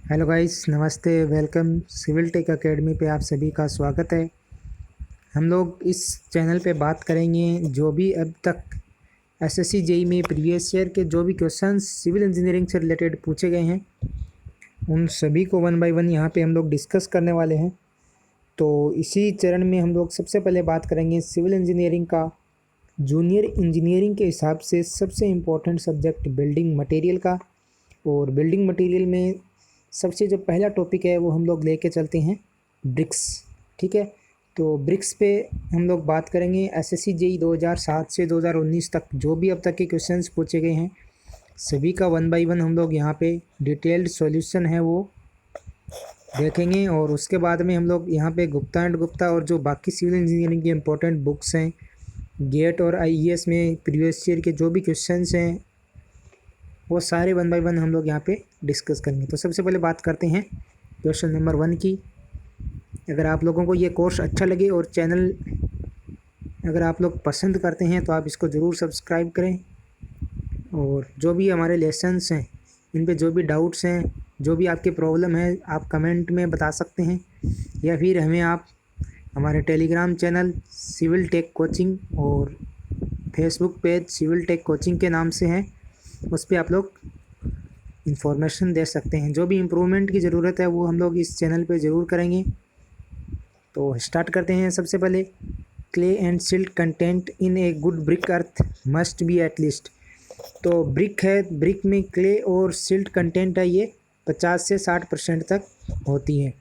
Hello guys, नमस्ते। Welcome civil take academy पे आप सभी का स्वागत है। हम लोग इस चैनल पे बात करेंगे जो भी अब तक एसएससी जेई में प्रीवियस ईयर के जो भी क्वेश्चंस सिविल इंजीनियरिंग से रिलेटेड पूछे गए हैं उन सभी को वन बाय वन यहाँ पे हम लोग डिस्कस करने वाले हैं। तो इसी चरण में हम लोग सबसे पहले बात करेंगे सिविल इंजीनियरिंग का जूनियर इंजीनियरिंग के हिसाब से सबसे इम्पोर्टेंट सब्जेक्ट बिल्डिंग मटेरियल का। और बिल्डिंग मटेरियल में सबसे जो पहला टॉपिक है वो हम लोग लेके चलते हैं ब्रिक्स। ठीक है, तो ब्रिक्स पे हम लोग बात करेंगे एसएससी जेई 2007 से 2019 तक जो भी अब तक के क्वेश्चंस पूछे गए हैं सभी का वन बाय वन हम लोग यहाँ पे डिटेल्ड सॉल्यूशन है वो देखेंगे। और उसके बाद में हम लोग यहाँ पे गुप्ता एंड गुप्ता और जो बाकी सिविल इंजीनियरिंग की इंपॉर्टेंट बुक्स हैं गेट और आईईएस में प्रीवियस ईयर के जो भी क्वेश्चंस हैं वो सारे वन बाय वन हम लोग यहाँ पे डिस्कस करेंगे। तो सबसे पहले बात करते हैं क्वेश्चन नंबर 1 की। अगर आप लोगों को ये कोर्स अच्छा लगे और चैनल अगर आप लोग पसंद करते हैं तो आप इसको ज़रूर सब्सक्राइब करें। और जो भी हमारे लेसन्स हैं इन पे जो भी डाउट्स हैं जो भी आपकी प्रॉब्लम है आप कमेंट में बता सकते हैं, या फिर हमें आप हमारे Telegram channel civil tech coaching और Facebook page civil tech coaching के नाम से हैं उस पर आप लोग इन्फॉर्मेशन दे सकते हैं। जो भी इम्प्रूवमेंट की ज़रूरत है वो हम लोग इस चैनल पे ज़रूर करेंगे। तो स्टार्ट करते हैं। सबसे पहले clay and silt content in a good brick earth must be at least. तो ब्रिक है, ब्रिक में क्ले और सिल्ट कंटेंट है ये 50 से 60% तक होती है।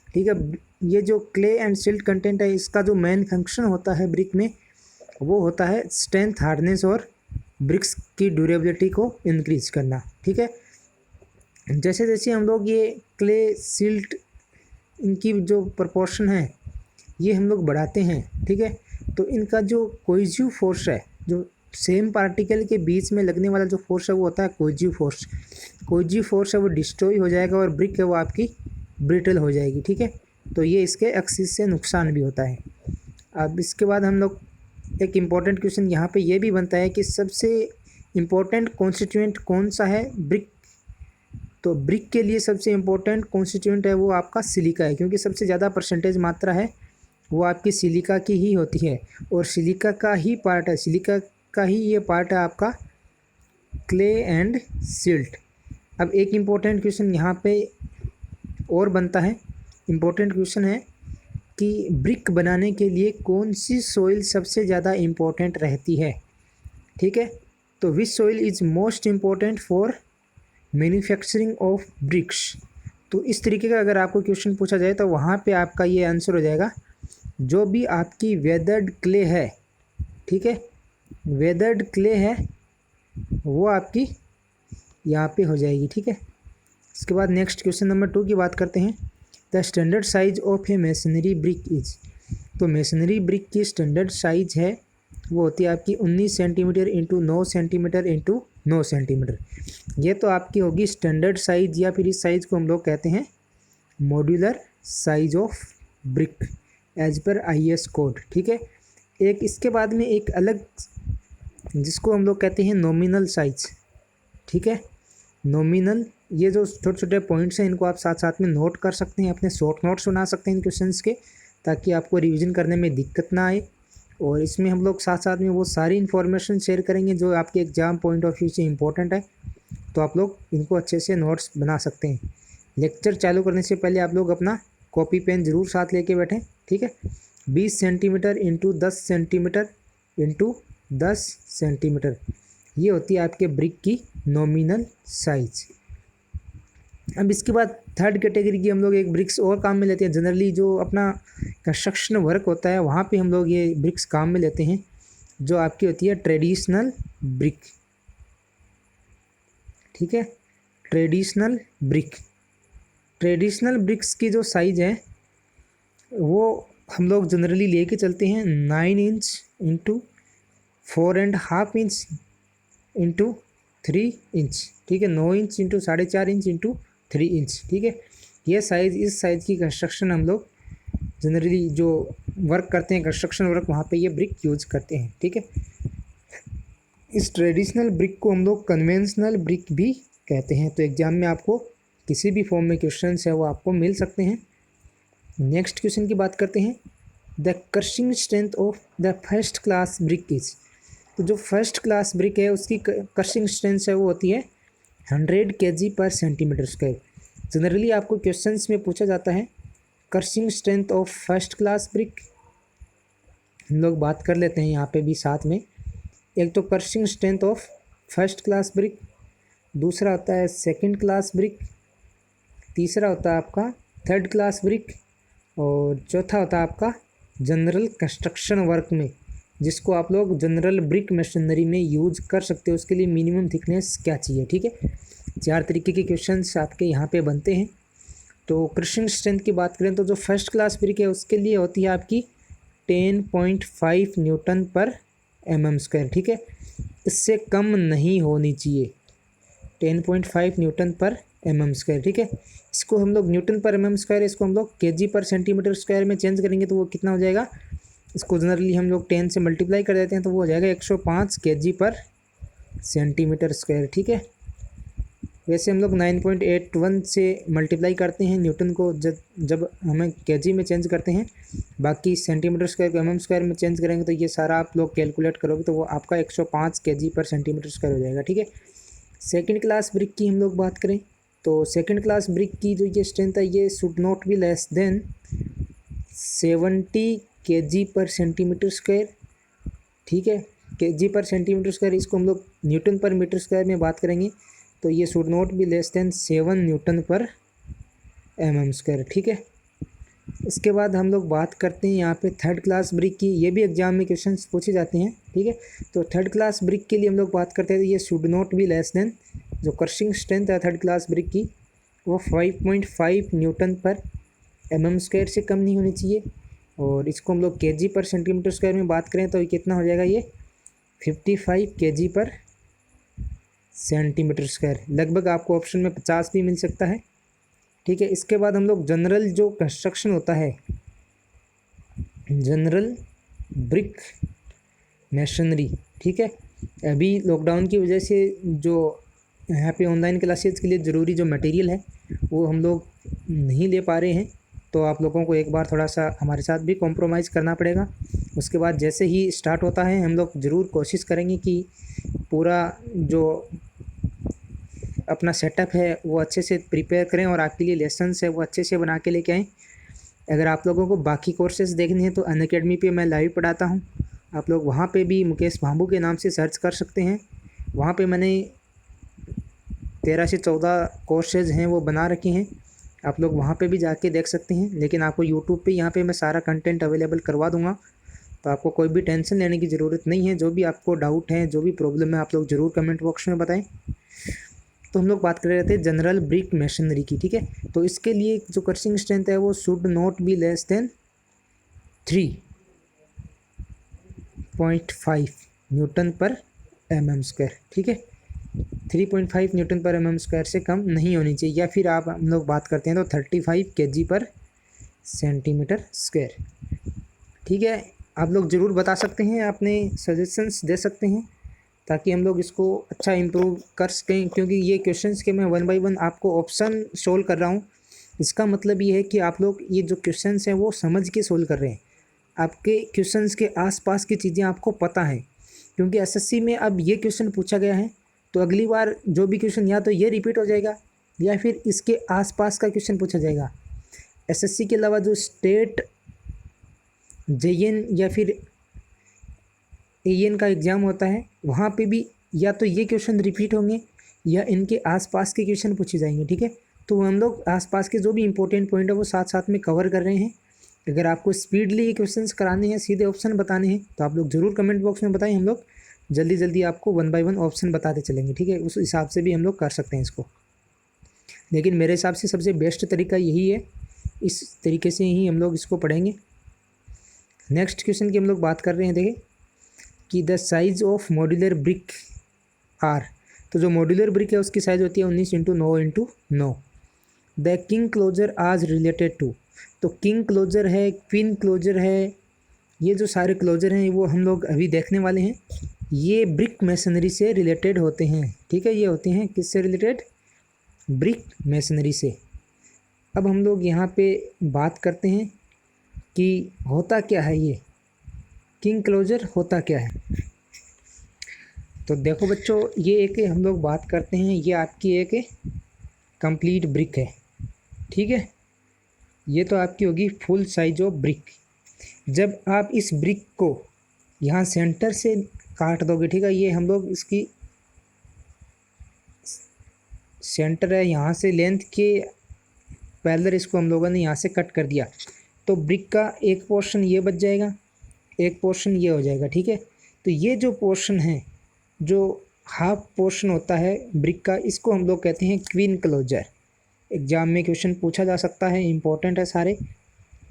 ठीक है, ये जो क्ले एंड सिल्ट कंटेंट है इसका जो मेन फंक्शन होता है ब्रिक में वो होता है स्ट्रेंथ, हार्डनेस और ब्रिक्स की ड्यूरेबिलिटी को इंक्रीज करना। ठीक है, जैसे जैसे हम लोग ये क्ले सिल्ट इनकी जो प्रोपोर्शन है ये हम लोग बढ़ाते हैं, ठीक है, तो इनका जो कोहेसिव फोर्स है जो सेम पार्टिकल के बीच में लगने वाला जो फोर्स है वो होता है कोहेसिव फोर्स। कोहेसिव फोर्स है वो डिस्ट्रॉय हो जाएगा और ब्रिक है वो आपकी ब्रिटल हो जाएगी। ठीक है, तो ये इसके एक्सिस से नुकसान भी होता है। अब इसके बाद हम लोग एक इम्पॉर्टेंट क्वेश्चन यहाँ पे ये भी बनता है कि सबसे इम्पोर्टेंट कॉन्स्टिट्यूएंट कौन सा है ब्रिक। तो ब्रिक के लिए सबसे इम्पोर्टेंट कॉन्स्टिट्यूएंट है वो आपका सिलिका है, क्योंकि सबसे ज़्यादा परसेंटेज मात्रा है वो आपकी सिलिका की ही होती है और सिलिका का ही पार्ट है, सिलिका का ही ये पार्ट है आपका क्ले एंड सिल्ट। अब एक इम्पोर्टेंट क्वेश्चन यहाँ पे और बनता है, इम्पोर्टेंट क्वेश्चन है कि ब्रिक बनाने के लिए कौन सी सॉइल सबसे ज़्यादा इम्पोर्टेंट रहती है। ठीक है, तो विच soil is most important for manufacturing of BRICS. तो इस तरीके का अगर आपको क्वेश्चन पूछा जाए तो वहाँ पे आपका ये आंसर हो जाएगा जो भी आपकी वेदर्ड क्ले है, ठीक है, वेदर्ड क्ले है वो आपकी यहाँ पे हो जाएगी। ठीक है, इसके बाद नेक्स्ट क्वेश्चन नंबर 2 की बात करते हैं। The standard size of A masonry brick is. तो मेसनरी ब्रिक की स्टैंडर्ड साइज है वो होती है आपकी 19 centimetre into 9 centimetre into 9 centimetre. ये तो आपकी होगी स्टैंडर्ड साइज, या फिर इस साइज़ को हम लोग कहते हैं modular size of brick as per IS code. ठीक है, एक इसके बाद में एक अलग जिसको हम लोग कहते हैं नॉमिनल साइज। ठीक है, नॉमिनल, ये जो छोटे छोटे पॉइंट्स हैं इनको आप साथ साथ में नोट कर सकते हैं, अपने शॉर्ट नोट्स बना सकते हैं इन क्वेश्चंस के, ताकि आपको रिवीजन करने में दिक्कत ना आए। और इसमें हम लोग साथ साथ में वो सारी इन्फॉर्मेशन शेयर करेंगे जो आपके एग्ज़ाम पॉइंट ऑफ व्यू से इम्पोर्टेंट है, तो आप लोग इनको अच्छे से नोट्स बना सकते हैं। लेक्चर चालू करने से पहले आप लोग अपना कॉपी पेन ज़रूर साथ लेके बैठें। ठीक है, 20 centimetre into 10 centimetre into 10 centimetre ये होती है आपके ब्रिक की नॉमिनल साइज। अब इसके बाद थर्ड कैटेगरी की हम लोग एक ब्रिक्स और काम में लेते हैं। जनरली जो अपना कंस्ट्रक्शन वर्क होता है वहाँ पे हम लोग ये ब्रिक्स काम में लेते हैं, जो आपकी होती है ट्रेडिशनल ब्रिक। ठीक है, ट्रेडिशनल ब्रिक, ट्रेडिशनल ब्रिक्स की जो साइज़ है वो हम लोग जनरली लेके चलते हैं 9 inch into 4.5 inch into 3 inch. ठीक है, 9 inch into 4.5 inch into 3 inch. ठीक है, ये साइज़, इस साइज़ की कंस्ट्रक्शन हम लोग जनरली जो वर्क करते हैं कंस्ट्रक्शन वर्क वहाँ पे ये ब्रिक यूज़ करते हैं। ठीक है, इस ट्रेडिशनल ब्रिक को हम लोग कन्वेंशनल ब्रिक भी कहते हैं। तो एग्ज़ाम में आपको किसी भी फॉर्म में क्वेश्चन है वो आपको मिल सकते हैं। नेक्स्ट क्वेश्चन की बात करते हैं, the crushing strength of the first class brick is. तो जो फर्स्ट क्लास ब्रिक है उसकी क्रशिंग स्ट्रेंथ है वो होती है 100 kg पर सेंटीमीटर स्क्वायर। जनरली आपको क्वेश्चंस में पूछा जाता है crushing strength of first class brick. हम लोग बात कर लेते हैं यहाँ पे भी साथ में। एक तो crushing strength of first class brick, दूसरा होता है सेकंड क्लास ब्रिक, तीसरा होता है आपका थर्ड क्लास ब्रिक, और चौथा होता है आपका जनरल कंस्ट्रक्शन वर्क में, जिसको आप लोग जनरल ब्रिक मशीनरी में यूज कर सकते हो। उसके लिए मिनिमम थिकनेस क्या चाहिए, ठीक है। 4 तरीके के क्वेश्चंस आपके यहाँ पे बनते हैं। तो क्रशिंग स्ट्रेंथ की बात करें तो जो फर्स्ट क्लास ब्रिक है उसके लिए होती है आपकी 10.5 न्यूटन पर mm स्क्वायर, ठीक है। इससे कम नहीं होनी चाहिए, 10.5 न्यूटन पर mm स्क्वायर, ठीक है। इसको हम लोग न्यूटन पर mm स्क्वायर, इसको हम लोग kg पर सेंटीमीटर स्क्वायर में चेंज करेंगे तो वो कितना हो जाएगा। इसको जनरली हम लोग 10 से मल्टीप्लाई कर देते हैं तो वो हो जाएगा 105 kg पर सेंटीमीटर स्क्वायर, ठीक है। वैसे हम लोग 9.81 से मल्टीप्लाई करते हैं न्यूटन को जब हमें केजी में चेंज करते हैं। बाकी सेंटीमीटर स्क्वायर को mm स्क्वायर में चेंज करेंगे तो ये सारा आप लोग कैलकुलेट करोगे तो वो आपका 105 kg पर सेंटीमीटर स्क्वायर हो जाएगा, ठीक है। सेकंड क्लास ब्रिक की हम लोग बात करें तो सेकंड क्लास ब्रिक की जो ये स्ट्रेंथ है ये should not be less than 70 kg पर सेंटीमीटर स्क्वायर, ठीक है। kg पर सेंटीमीटर स्क्वायर, इसको हम लोग न्यूटन पर मीटर स्क्वायर में बात करेंगे तो ये should not be less than 7 Newton पर mm स्क्वायर, ठीक है। इसके बाद हम लोग बात करते हैं यहाँ पे थर्ड क्लास ब्रिक की। ये भी एग्जाम में क्वेश्चन पूछे जाते हैं, ठीक है। तो थर्ड क्लास ब्रिक के लिए हम लोग बात करते हैं तो ये should not be less than, जो क्रशिंग स्ट्रेंथ है थर्ड क्लास ब्रिक की वो 5.5 न्यूटन पर mm स्क्वायर से कम नहीं होनी चाहिए। और इसको हम लोग kg पर सेंटीमीटर स्क्वायर में बात करें तो कितना हो जाएगा, ये 55 kg पर सेंटीमीटर स्क्वायर। लगभग आपको ऑप्शन में 50 भी मिल सकता है, ठीक है। इसके बाद हम लोग जनरल जो कंस्ट्रक्शन होता है, जनरल ब्रिक मशीनरी, ठीक है। अभी लॉकडाउन की वजह से जो यहाँ पे ऑनलाइन क्लासेज के लिए ज़रूरी जो मटेरियल है वो हम लोग नहीं ले पा रहे हैं, तो आप लोगों को एक बार थोड़ा सा हमारे साथ भी कॉम्प्रोमाइज़ करना पड़ेगा। उसके बाद जैसे ही स्टार्ट होता है हम लोग ज़रूर कोशिश करेंगे कि पूरा जो अपना सेटअप है वो अच्छे से प्रिपेयर करें और आपके लिए लेसन्स है वो अच्छे से बना के लेके आएँ। अगर आप लोगों को बाकी कोर्सेज़ देखने हैं तो अनअकैडमी पे मैं लाइव पढ़ाता हूँ, आप लोग वहाँ पे भी मुकेश भांबू के नाम से सर्च कर सकते हैं। वहाँ पे मैंने 13 से 14 कोर्सेज़ हैं वो बना रखे हैं, आप लोग वहाँ पे भी जाके देख सकते हैं। लेकिन आपको यूट्यूब पे यहाँ पे मैं सारा कंटेंट अवेलेबल करवा दूँगा, तो आपको कोई भी टेंशन लेने की ज़रूरत नहीं है। जो भी आपको डाउट है, जो भी प्रॉब्लम है, आप लोग ज़रूर कमेंट बॉक्स में बताएं। तो हम लोग बात कर रहे थे जनरल ब्रिक मशीनरी की, ठीक है। तो इसके लिए जो क्रशिंग स्ट्रेंथ है वो should not be less than 3.5 Newton पर mm स्क्वायर, ठीक है। 3.5 न्यूटन पर mm स्क्वायर से कम नहीं होनी चाहिए। या फिर आप हम लोग बात करते हैं तो 35 kg पर सेंटीमीटर स्क्वायर, ठीक है। आप लोग ज़रूर बता सकते हैं, अपने सजेशंस दे सकते हैं ताकि हम लोग इसको अच्छा इम्प्रूव कर सकें। क्योंकि ये क्वेश्चंस के मैं 1 बाय 1 आपको ऑप्शन सोल्व कर रहा हूँ, इसका मतलब ये है कि आप लोग ये जो क्वेश्चंस हैं वो समझ के सोल्व कर रहे हैं। आपके क्वेश्चंस के आसपास की चीज़ें आपको पता हैं, क्योंकि एसएससी में अब ये क्वेश्चन पूछा गया है तो अगली बार जो भी क्वेश्चन या तो ये रिपीट हो जाएगा या फिर इसके आसपास का क्वेश्चन पूछा जाएगा। एसएससी के अलावा जो स्टेट जेईएन या फिर एईएन का एग्ज़ाम होता है वहाँ पे भी या तो ये क्वेश्चन रिपीट होंगे या इनके आसपास के क्वेश्चन पूछे जाएंगे, ठीक है। तो हम लोग आसपास के जो भी इंपॉर्टेंट पॉइंट है वो साथ साथ में कवर कर रहे हैं। अगर आपको स्पीडली ये क्वेश्चंस कराने हैं, सीधे ऑप्शन बताने हैं, तो आप लोग ज़रूर कमेंट बॉक्स में बताएं। हम लोग जल्दी जल्दी आपको 1 बाय 1 ऑप्शन बताते चलेंगे, ठीक है। उस हिसाब से भी हम लोग कर सकते हैं इसको, लेकिन मेरे हिसाब से सबसे बेस्ट तरीका यही है, इस तरीके से ही हम लोग इसको पढ़ेंगे। नेक्स्ट क्वेश्चन की हम लोग बात कर रहे हैं, देखें कि the size of modular brick are. तो जो मॉड्यूलर ब्रिक है उसकी साइज़ होती है 19x9x9। द किंग क्लोजर आज रिलेटेड टू। तो किंग क्लोजर है, क्वीन क्लोजर है, ये जो सारे क्लोजर हैं वो हम लोग अभी देखने वाले हैं। ये ब्रिक मशीनरी से रिलेटेड होते हैं, ठीक है। ये होते हैं किससे रिलेटेड, ब्रिक मेसनरी से। अब हम लोग यहाँ पे बात करते हैं कि होता क्या है ये किंग क्लोजर होता क्या है। तो देखो बच्चों, ये एक हम लोग बात करते हैं, ये आपकी एक कंप्लीट ब्रिक है, ठीक है। ये तो आपकी होगी फुल साइज ऑफ ब्रिक। जब आप इस ब्रिक को यहाँ सेंटर से काट दोगे, ठीक है, ये हम लोग इसकी सेंटर है, यहाँ से लेंथ के पैरेलल इसको हम लोगों ने यहाँ से कट कर दिया, तो ब्रिक का एक पोर्शन ये बच जाएगा, एक पोर्शन ये हो जाएगा, ठीक है। तो ये जो पोर्शन है, जो हाफ पोर्शन होता है ब्रिक का, इसको हम लोग कहते हैं क्वीन क्लोजर। एग्जाम में क्वेश्चन पूछा जा सकता है, इंपॉर्टेंट है सारे,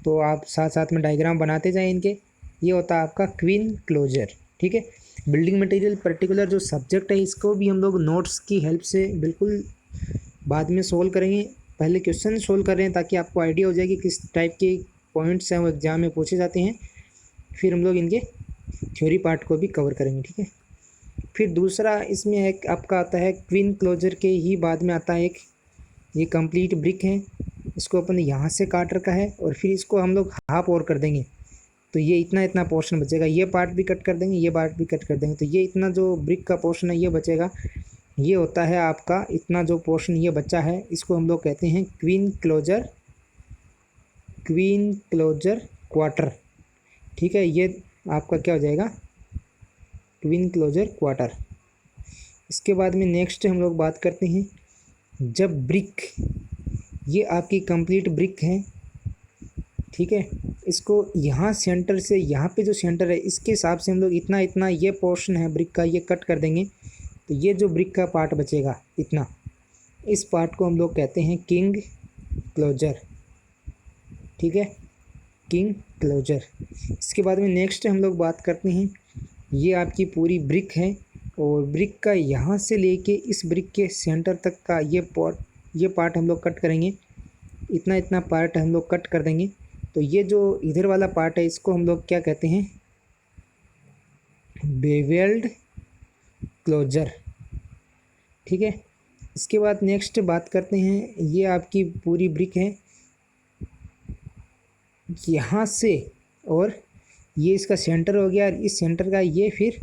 तो आप साथ साथ में डायग्राम बनाते जाएं इनके। ये होता है आपका क्वीन क्लोजर, ठीक है। बिल्डिंग मटेरियल पर्टिकुलर जो सब्जेक्ट है, इसको भी हम लोग नोट्स की हेल्प से बिल्कुल बाद में सोल्व करेंगे। पहले क्वेश्चन सोल्व कर रहे हैं ताकि आपको आइडिया हो जाए कि किस टाइप के पॉइंट्स हैं वो एग्जाम में पूछे जाते हैं, फिर हम लोग इनके थ्योरी पार्ट को भी कवर करेंगे, ठीक है। फिर दूसरा इसमें एक आपका आता है क्वीन क्लोजर के ही बाद में आता है एक ये कंप्लीट ब्रिक है, इसको अपन यहाँ से काट रखा है और फिर इसको हम लोग हाफ और कर देंगे, तो ये इतना इतना पोर्शन बचेगा। ये पार्ट भी कट कर देंगे, ये पार्ट भी कट कर देंगे, तो ये इतना जो ब्रिक का पोर्शन है ये बचेगा। ये होता है आपका इतना जो पोर्शन ये बचा है, इसको हम लोग कहते हैं क्वीन क्लोजर क्वार्टर, ठीक है। ये आपका क्या हो जाएगा, क्वीन क्लोजर क्वार्टर। इसके बाद में नेक्स्ट हम लोग बात करते हैं, जब ब्रिक ये आपकी कंप्लीट ब्रिक है, ठीक है, इसको यहाँ सेंटर से यहाँ पे जो सेंटर है इसके हिसाब से हम लोग इतना इतना ये पोर्शन है ब्रिक का ये कट कर देंगे, तो ये जो ब्रिक का पार्ट बचेगा इतना, इस पार्ट को हम लोग कहते हैं किंग क्लोजर, ठीक है, किंग क्लोजर। इसके बाद में नेक्स्ट हम लोग बात करते हैं, ये आपकी पूरी ब्रिक है और ब्रिक का यहाँ से लेके इस ब्रिक के सेंटर तक का ये पार्ट हम लोग कट करेंगे, इतना इतना पार्ट हम लोग कट कर देंगे। तो ये जो इधर वाला पार्ट है इसको हम लोग क्या कहते हैं, बेवेल्ड क्लोजर, ठीक है। इसके बाद नेक्स्ट बात करते हैं, ये आपकी पूरी ब्रिक है, यहाँ से और ये इसका सेंटर हो गया, और इस सेंटर का ये फिर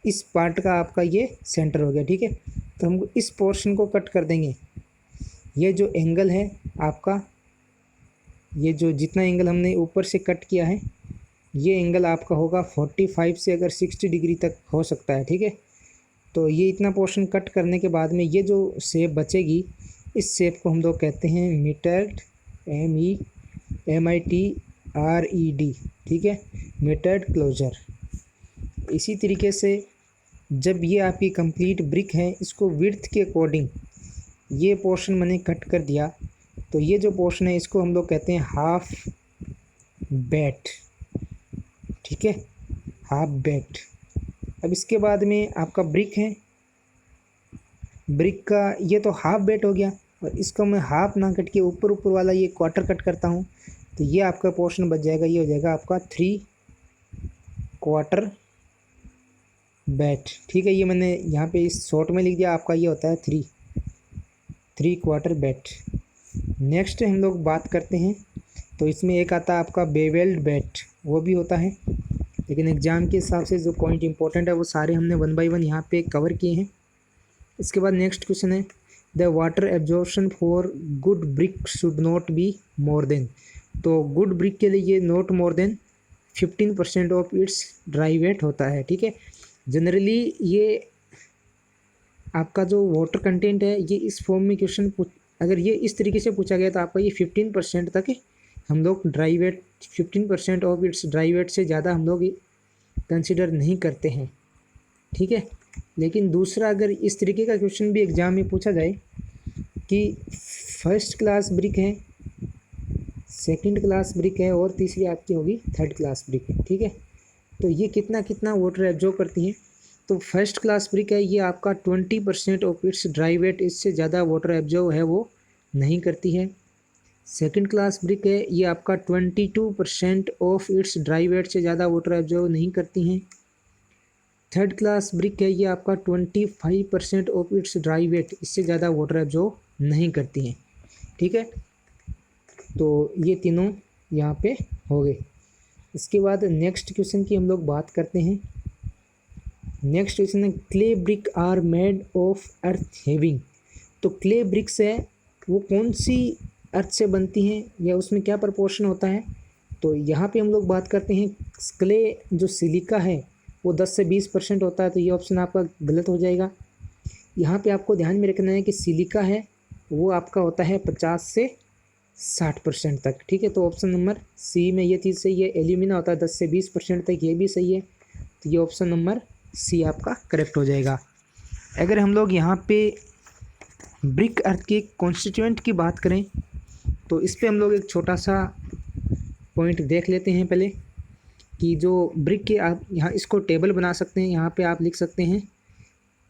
इस पार्ट का आपका ये सेंटर हो गया, ठीक है। तो हम इस पोर्शन को कट कर देंगे। ये जो एंगल है आपका, ये जो जितना एंगल हमने ऊपर से कट किया है, ये एंगल आपका होगा 45 से अगर 60 डिग्री तक हो सकता है, ठीक है। तो ये इतना पोर्शन कट करने के बाद में ये जो शेप बचेगी, इस शेप को हम लोग कहते हैं मीटर्ड, MITRED, ठीक है, मीटर्ड क्लोजर। इसी तरीके से जब ये आपकी कंप्लीट ब्रिक है, इसको विड्थ के अकॉर्डिंग ये पोर्शन मैंने कट कर दिया, तो ये जो पोर्शन है इसको हम लोग कहते हैं हाफ बैट, ठीक है, हाफ बैट। अब इसके बाद में आपका ब्रिक है, ब्रिक का ये तो हाफ बैट हो गया, और इसको मैं हाफ ना कट के ऊपर ऊपर वाला ये क्वार्टर कट करता हूँ, तो ये आपका पोर्शन बच जाएगा, ये हो जाएगा आपका 3 क्वार्टर बैट, ठीक है। ये मैंने यहाँ पे इस शॉर्ट में लिख दिया, आपका ये होता है 3 क्वार्टर बैट। नेक्स्ट हम लोग बात करते हैं, तो इसमें एक आता है आपका बेवेल्ड बैट, वो भी होता है, लेकिन एग्जाम के हिसाब से जो पॉइंट इंपॉर्टेंट है वो सारे हमने 1 बाय 1 यहाँ पे कवर किए हैं। इसके बाद नेक्स्ट क्वेश्चन है, the water absorption for good brick should not be more than. तो गुड ब्रिक के लिए ये not more than 15% of its dry weight होता है, ठीक है। जनरली ये आपका जो वाटर कंटेंट है, ये इस फॉर्म में क्वेश्चन अगर ये इस तरीके से पूछा गया तो आपका ये 15% तक हम लोग dry weight, 15% of its dry weight से ज़्यादा हम लोग कंसिडर नहीं करते हैं, ठीक है। लेकिन दूसरा अगर इस तरीके का क्वेश्चन भी एग्ज़ाम में पूछा जाए कि फर्स्ट क्लास ब्रिक है, सेकंड क्लास ब्रिक है और तीसरी आपकी होगी थर्ड क्लास ब्रिक है, ठीक है, तो ये कितना कितना वाटर एब्जॉर्ब करती हैं। तो फर्स्ट क्लास ब्रिक है, ये आपका 20% ऑफ इट्स ड्राई वेट, इससे ज़्यादा वाटर एब्जॉर्ब है वो नहीं करती है। सेकंड क्लास ब्रिक है, ये आपका 22% ऑफ इट्स ड्राई वेट से ज़्यादा वाटर एब्जॉर्ब नहीं करती हैं। थर्ड क्लास ब्रिक है ये आपका 25% ऑफ इट्स ड्राई वेट, इससे ज़्यादा वाटर एब्जॉर्ब नहीं करती हैं, ठीक है। तो ये तीनों यहाँ पे हो गए। इसके बाद नेक्स्ट क्वेश्चन की हम लोग बात करते हैं। नेक्स्ट क्वेश्चन है clay brick are made of earth having. तो क्ले ब्रिक्स है वो कौन सी अर्थ से बनती हैं या उसमें क्या प्रपोर्शन होता है। तो यहाँ पे हम लोग बात करते हैं क्ले जो सिलिका है वो 10 से 20% होता है, तो ये ऑप्शन आपका गलत हो जाएगा। यहाँ पे आपको ध्यान में रखना है कि सिलिका है वो आपका होता है 50 से 60% तक, ठीक है। तो ऑप्शन नंबर सी में ये चीज़ सही है। एल्यूमिना होता है 10 से 20% तक, ये भी सही है। तो ये ऑप्शन नंबर सी आपका करेक्ट हो जाएगा। अगर हम लोग यहाँ पे ब्रिक अर्थ के कॉन्स्टिट्यूएंट की बात करें तो इस पे हम लोग एक छोटा सा पॉइंट देख लेते हैं पहले कि जो ब्रिक के आप यहाँ इसको टेबल बना सकते हैं। यहाँ पे आप लिख सकते हैं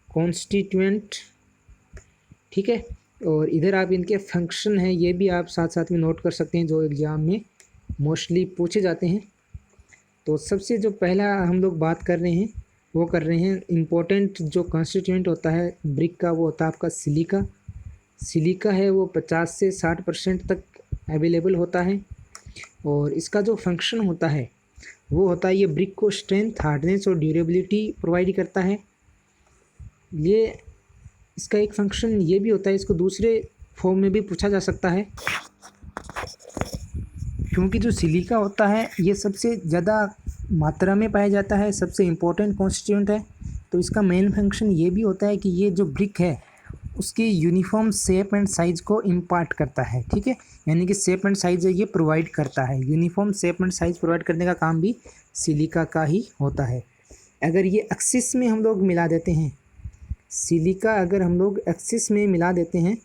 कॉन्स्टिट्यूएंट, ठीक है। और इधर आप इनके फंक्शन हैं ये भी आप साथ साथ में नोट कर सकते हैं जो एग्ज़ाम में मोस्टली पूछे जाते हैं। तो सबसे जो पहला हम लोग बात कर रहे हैं वो कर रहे हैं इम्पोर्टेंट जो कॉन्स्टिट्यूएंट होता है ब्रिक का, वो होता है आपका सिलिका। सिलिका है वो 50 से 60% तक अवेलेबल होता है। और इसका जो फंक्शन होता है वो होता है ये ब्रिक को स्ट्रेंथ, हार्डनेस और ड्यूरेबिलिटी प्रोवाइड करता है। ये इसका एक फंक्शन ये भी होता है, इसको दूसरे फॉर्म में भी पूछा जा सकता है क्योंकि जो सिलिका होता है ये सबसे ज़्यादा मात्रा में पाया जाता है, सबसे इम्पोर्टेंट कॉन्स्टिट्यूएंट है। तो इसका मेन फंक्शन ये भी होता है कि ये जो ब्रिक है उसकी यूनिफॉर्म शेप एंड साइज़ को इम्पार्ट करता है, ठीक है। यानी कि शेप एंड साइज़ ये प्रोवाइड करता है। Uniform shape and size provide करने का काम भी सिलिका का ही होता है। अगर ये एक्सिस में हम लोग मिला देते हैं, सिलिका अगर हम लोग एक्सिस में मिला देते हैं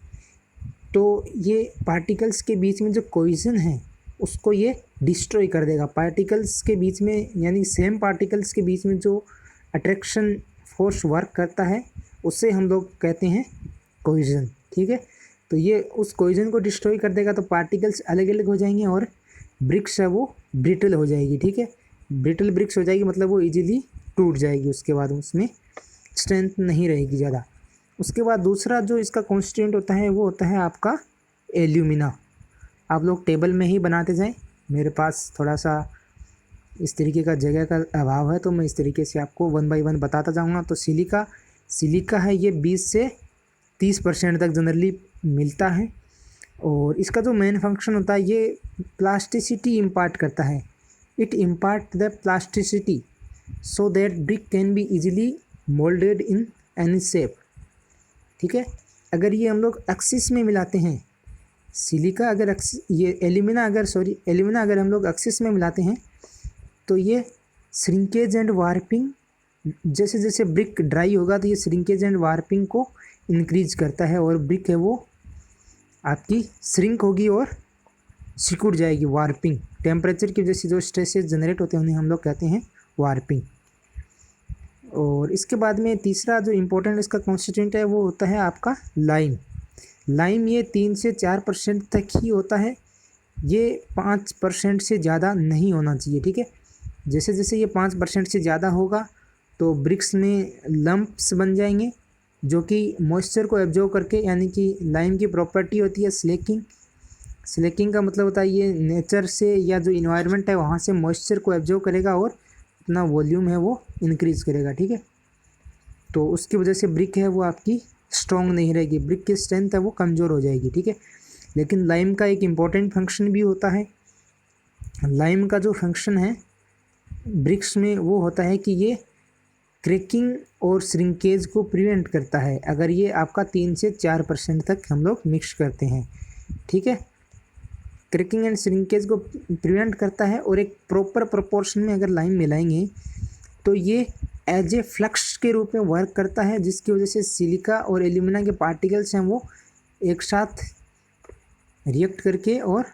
तो ये पार्टिकल्स के बीच में जो कोहेजन है उसको ये डिस्ट्रॉय कर देगा। पार्टिकल्स के बीच में यानी सेम पार्टिकल्स के बीच में जो अट्रैक्शन फोर्स वर्क करता है उससे हम लोग कहते हैं कोहेजन, ठीक है। तो ये उस कोहेजन को डिस्ट्रॉय कर देगा तो पार्टिकल्स अलग अलग हो जाएंगे और ब्रिक्स है वो ब्रिटल हो जाएगी, ठीक है। ब्रिटल ब्रिक्स हो जाएगी मतलब वो इजीली टूट जाएगी, उसके बाद उसमें स्ट्रेंथ नहीं रहेगी ज़्यादा। उसके बाद दूसरा जो इसका कॉन्स्टिट्यूएंट होता है वो होता है आपका एल्यूमिना। आप लोग टेबल में ही बनाते जाएं, मेरे पास थोड़ा सा इस तरीके का जगह का अभाव है तो मैं इस तरीके से आपको 1 बाय 1 बताता जाऊंगा। तो सिलिका है ये 20 से 30% तक जनरली मिलता है। और इसका जो मेन फंक्शन होता है ये प्लास्टिसिटी इम्पार्ट करता है। It impart the plasticity so that brick can be easily moulded in any shape, ठीक है। अगर ये हम लोग एक्सिस में मिलाते हैं सिलिका, अगर एल्यूमिना अगर हम लोग एक्सिस में मिलाते हैं तो ये श्रिंकेज एंड वार्पिंग, जैसे जैसे ब्रिक ड्राई होगा तो ये श्रिंकेज एंड वार्पिंग को इंक्रीज करता है और ब्रिक है वो आपकी श्रिंक होगी और सिकुड़ जाएगी। वार्पिंग टेम्परेचर की वजह से जो स्ट्रेसेस जनरेट होते हैं उन्हें हम लोग कहते हैं वार्पिंग। और इसके बाद में तीसरा जो इम्पोर्टेंट इसका कॉन्स्टिट्यूएंट है वो होता है आपका लाइम। ये 3 से 4% तक ही होता है, ये 5% से ज़्यादा नहीं होना चाहिए, ठीक है। जैसे जैसे ये 5% से ज़्यादा होगा तो ब्रिक्स में लंप्स बन जाएंगे जो कि मॉइस्चर को एब्जॉर्ब करके, यानी कि लाइम की प्रॉपर्टी होती है स्लेकिंग का मतलब होता है ये नेचर से या जो इन्वायरमेंट है वहाँ से मॉइस्चर को एब्जॉर्ब करेगा और अपना वॉल्यूम है वो इंक्रीज़ करेगा, ठीक है। तो उसकी वजह से ब्रिक है वो आपकी स्ट्रॉन्ग नहीं रहेगी, ब्रिक की स्ट्रेंथ है वो कमज़ोर हो जाएगी, ठीक है। लेकिन लाइम का एक इम्पॉर्टेंट फंक्शन भी होता है। लाइम का जो फंक्शन है ब्रिक्स में वो होता है कि ये क्रैकिंग और श्रिंकेज को प्रिवेंट करता है अगर ये आपका 3 से 4% तक हम लोग मिक्स करते हैं, ठीक है। क्रैकिंग एंड श्रिंकेज को प्रिवेंट करता है और एक प्रॉपर प्रोपोर्शन में अगर लाइम मिलाएंगे तो ये एज ए फ्लक्स के रूप में वर्क करता है, जिसकी वजह से सिलिका और एल्यूमिना के पार्टिकल्स हैं वो एक साथ रिएक्ट करके और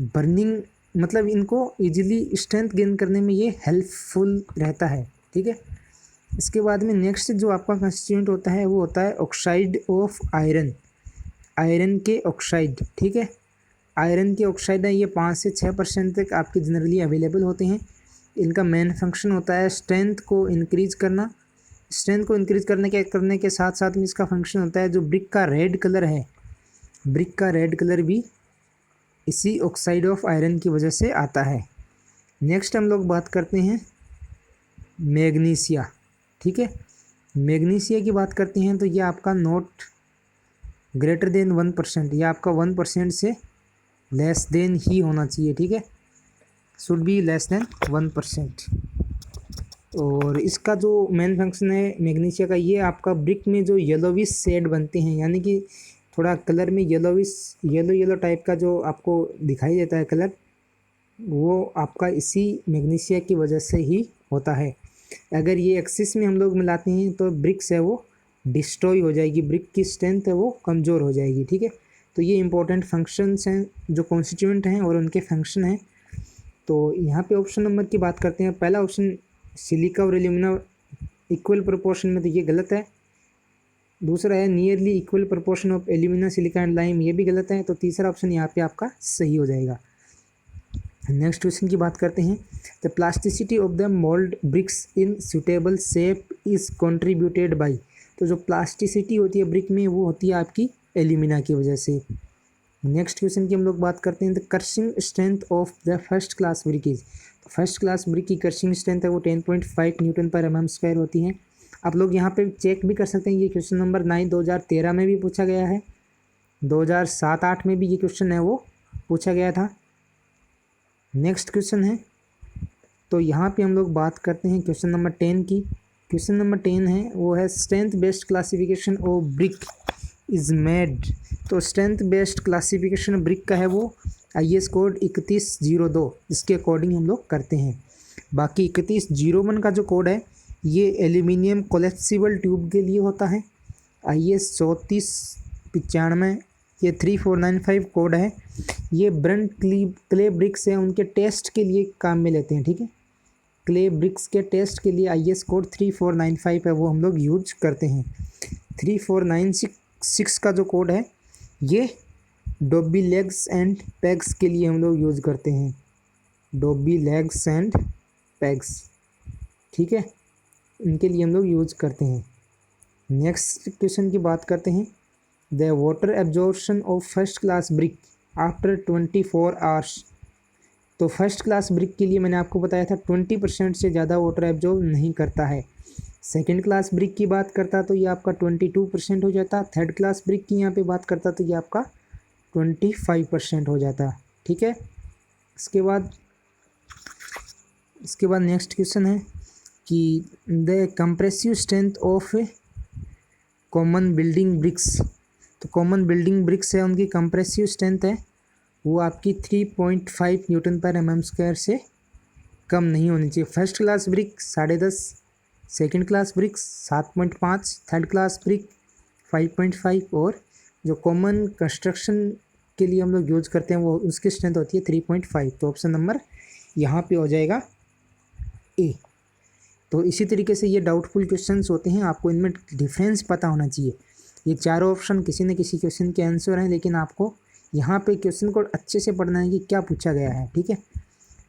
बर्निंग मतलब इनको इजीली स्ट्रेंथ गेन करने में ये हेल्पफुल रहता है, ठीक है। इसके बाद में नेक्स्ट जो आपका कंस्टिट्यूएंट होता है वो होता है ऑक्साइड ऑफ आयरन के ऑक्साइड, ठीक है। आयरन के ऑक्साइड है ये 5 से 6% तक आपके जनरली अवेलेबल होते हैं। इनका मेन फंक्शन होता है स्ट्रेंथ को इंक्रीज करना। स्ट्रेंथ को इंक्रीज करने के साथ साथ में इसका फंक्शन होता है जो ब्रिक का रेड कलर है, ब्रिक का रेड कलर भी इसी ऑक्साइड ऑफ आयरन की वजह से आता है। नेक्स्ट हम लोग बात करते हैं मैग्नीशिया। ठीक है, मैग्नीशिया की बात करते हैं तो ये आपका नॉट ग्रेटर देन 1%, या आपका 1% से लेस देन ही होना चाहिए। ठीक है, शुड बी लेस देन 1%। और इसका जो मेन फंक्शन है मैग्नीशिया का, ये आपका ब्रिक में जो येलोविश शेड बनते हैं, यानी कि थोड़ा कलर में येलोविश येलो टाइप का जो आपको दिखाई देता है कलर, वो आपका इसी मैग्नीशिया की वजह से ही होता है। अगर ये एक्सिस में हम लोग मिलाते हैं तो ब्रिक्स है वो डिस्ट्रॉय हो जाएगी, ब्रिक की स्ट्रेंथ है वो कमज़ोर हो जाएगी। ठीक है, तो ये इंपॉर्टेंट फंक्शंस हैं जो कॉन्स्टिट्यूएंट हैं और उनके फंक्शन हैं। तो यहाँ पे ऑप्शन नंबर की बात करते हैं। पहला ऑप्शन सिलिका और एल्यूमिना इक्वल प्रोपोर्शन में, तो ये गलत है। दूसरा है nearly equal proportion of alumina silica and lime, ये भी गलत है। तो तीसरा ऑप्शन यहाँ पे आपका सही हो जाएगा। नेक्स्ट क्वेश्चन की बात करते हैं। The plasticity of the mould BRICS in suitable shape is contributed bye, तो जो प्लास्टिसिटी होती है ब्रिक में वो होती है आपकी एल्यूमिना की वजह से। नेक्स्ट क्वेश्चन की हम लोग बात करते हैं। The crushing strength of the first class brick is, first class brick की क्रशिंग स्ट्रेंथ है वो 10.5 न्यूटन पर mm² होती है। आप लोग यहाँ पे चेक भी कर सकते हैं, ये क्वेश्चन नंबर 9 2013 में भी पूछा गया है, 2007-8 में भी ये क्वेश्चन है वो पूछा गया था। नेक्स्ट क्वेश्चन है, तो यहाँ पे हम लोग बात करते हैं क्वेश्चन नंबर 10 की। क्वेश्चन नंबर 10 है वो है strength based classification of brick is made. तो स्ट्रेंथ बेस्ड क्लासिफिकेशन ब्रिक का है वो IS कोड 3102, इसके अकॉर्डिंग हम लोग करते हैं। बाकी 3101 का जो कोड है ये एल्यूमिनियम कोलेप्सिबल ट्यूब के लिए होता है। IS 3495 ये 3495 कोड है, ये ब्रंट क्ले ब्रिक्स हैं उनके टेस्ट के लिए काम में लेते हैं। ठीक है, क्ले ब्रिक्स के टेस्ट के लिए IS कोड 3495 है वो हम लोग यूज करते हैं। 3496 का जो कोड है ये डोबी लेग्स एंड पैग्स के लिए हम लोग यूज़ करते हैं, डोबी लेग्स एंड पैग्स। ठीक है, इनके लिए हम लोग यूज करते हैं। नेक्स्ट क्वेश्चन की बात करते हैं। The water absorption of first class brick after 24 hours, तो फर्स्ट क्लास ब्रिक के लिए मैंने आपको बताया था 20% से ज़्यादा वाटर एब्जॉर्ब नहीं करता है। सेकेंड क्लास ब्रिक की बात करता तो ये आपका 22% हो जाता। थर्ड क्लास ब्रिक की यहाँ पे बात करता तो ये आपका 25% हो जाता। ठीक है, इसके बाद नेक्स्ट क्वेश्चन है कि the compressive strength of common building bricks, तो कॉमन बिल्डिंग ब्रिक्स है उनकी कंप्रेसिव स्ट्रेंथ है वो आपकी 3.5 न्यूटन पर mm² से कम नहीं होनी चाहिए। First class brick 10.5, second class brick 7.5, third class brick 5.5 और जो कॉमन कंस्ट्रक्शन के लिए हम लोग यूज करते हैं वो उसकी स्ट्रेंथ होती है 3.5। तो ऑप्शन नंबर यहाँ पे हो जाएगा ए। तो इसी तरीके से ये डाउटफुल क्वेश्चंस होते हैं, आपको इनमें डिफरेंस पता होना चाहिए। ये चारों ऑप्शन किसी न किसी क्वेश्चन के आंसर हैं, लेकिन आपको यहाँ पे क्वेश्चन को अच्छे से पढ़ना है कि क्या पूछा गया है। ठीक है,